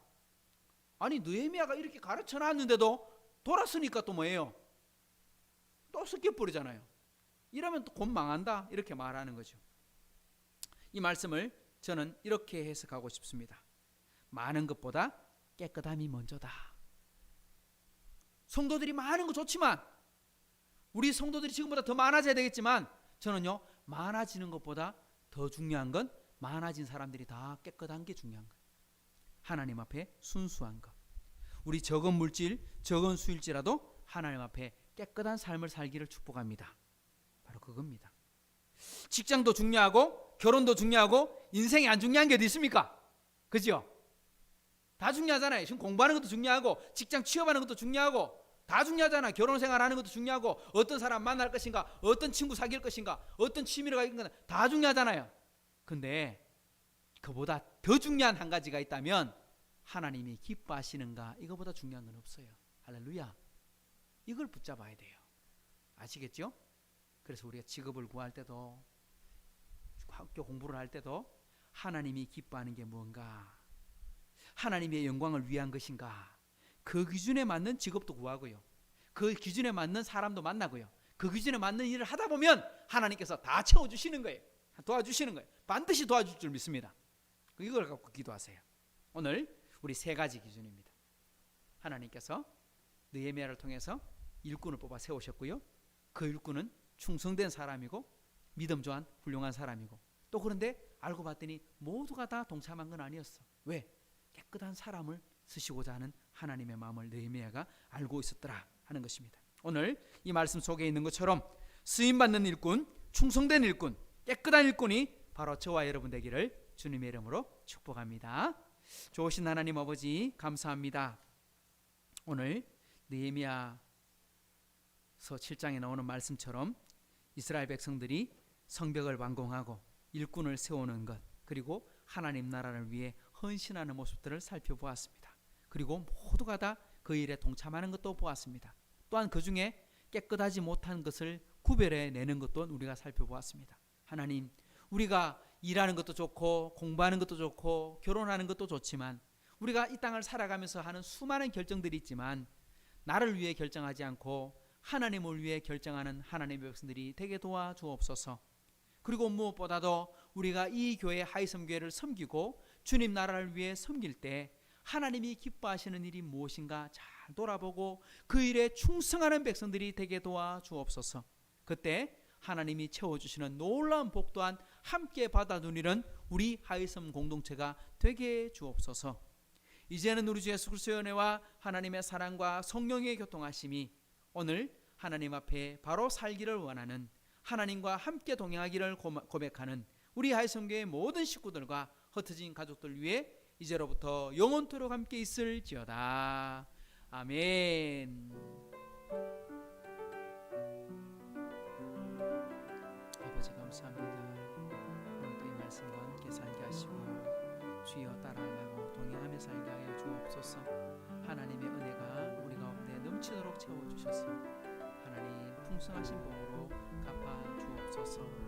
아니 느헤미야가 이렇게 가르쳐놨는데도 돌았으니까 또 뭐예요? 또 섞여버리잖아요. 이러면 또 곧 망한다 이렇게 말하는 거죠. 이 말씀을 저는 이렇게 해석하고 싶습니다. 많은 것보다 깨끗함이 먼저다. 성도들이 많은 거 좋지만 우리 성도들이 지금보다 더 많아져야 되겠지만 저는요, 많아지는 것보다 더 중요한 건 많아진 사람들이 다 깨끗한 게 중요한 거예요. 하나님 앞에 순수한 것. 우리 적은 물질, 적은 수일지라도 하나님 앞에 깨끗한 삶을 살기를 축복합니다. 바로 그겁니다. 직장도 중요하고 결혼도 중요하고 인생이 안 중요한 게 어디 있습니까? 그죠? 다 중요하잖아요. 지금 공부하는 것도 중요하고 직장 취업하는 것도 중요하고 다 중요하잖아. 결혼생활 하는 것도 중요하고 어떤 사람 만날 것인가, 어떤 친구 사귈 것인가, 어떤 취미를 가질 것인가 다 중요하잖아요. 근데 그보다 더 중요한 한 가지가 있다면 하나님이 기뻐하시는가, 이거보다 중요한 건 없어요. 할렐루야. 이걸 붙잡아야 돼요. 아시겠죠? 그래서 우리가 직업을 구할 때도 학교 공부를 할 때도 하나님이 기뻐하는 게 뭔가, 하나님의 영광을 위한 것인가, 그 기준에 맞는 직업도 구하고요, 그 기준에 맞는 사람도 만나고요, 그 기준에 맞는 일을 하다 보면 하나님께서 다 채워주시는 거예요. 도와주시는 거예요. 반드시 도와줄 줄 믿습니다. 이걸 갖고 기도하세요. 오늘 우리 세 가지 기준입니다. 하나님께서 느헤미야를 통해서 일꾼을 뽑아 세우셨고요, 그 일꾼은 충성된 사람이고 믿음 좋은 훌륭한 사람이고, 또 그런데 알고 봤더니 모두가 다 동참한 건 아니었어. 왜? 깨끗한 사람을 쓰시고자 하는 하나님의 마음을 느헤미야가 알고 있었더라 하는 것입니다. 오늘 이 말씀 속에 있는 것처럼 쓰임받는 일꾼, 충성된 일꾼, 깨끗한 일꾼이 바로 저와 여러분 되기를 주님의 이름으로 축복합니다. 좋으신 하나님 아버지 감사합니다. 오늘 느헤미야서 7장에 나오는 말씀처럼 이스라엘 백성들이 성벽을 완공하고 일꾼을 세우는 것, 그리고 하나님 나라를 위해 헌신하는 모습들을 살펴보았습니다. 그리고 모두가 다 그 일에 동참하는 것도 보았습니다. 또한 그 중에 깨끗하지 못한 것을 구별해 내는 것도 우리가 살펴보았습니다. 하나님, 우리가 일하는 것도 좋고 공부하는 것도 좋고 결혼하는 것도 좋지만 우리가 이 땅을 살아가면서 하는 수많은 결정들이 있지만 나를 위해 결정하지 않고 하나님을 위해 결정하는 하나님의 백성들이 되게 도와주옵소서. 그리고 무엇보다도 우리가 이 교회 하이섬교회를 섬기고 주님 나라를 위해 섬길 때 하나님이 기뻐하시는 일이 무엇인가 잘 돌아보고 그 일에 충성하는 백성들이 되게 도와주옵소서. 그때 하나님이 채워주시는 놀라운 복 또한 함께 받아누리는 우리 하이섬 공동체가 되게 주옵소서. 이제는 우리 주 예수 그리스도의 은혜와 하나님의 사랑과 성령의 교통하심이 오늘 하나님 앞에 바로 살기를 원하는, 하나님과 함께 동행하기를 고백하는 우리 하이성교의 모든 식구들과 흩어진 가족들 위해 이제로부터 영원토록 함께 있을지어다. 아멘. 아버지 감사합니다. 오늘도 이 말씀과 함께 살게 하시고 주여 따라가고 동행하며 살게 하여 주옵소서. 하나님의 은혜가 우리 가운데 넘치도록 채워주셔서 하나님 풍성하신 복으로 갚아 주옵소서.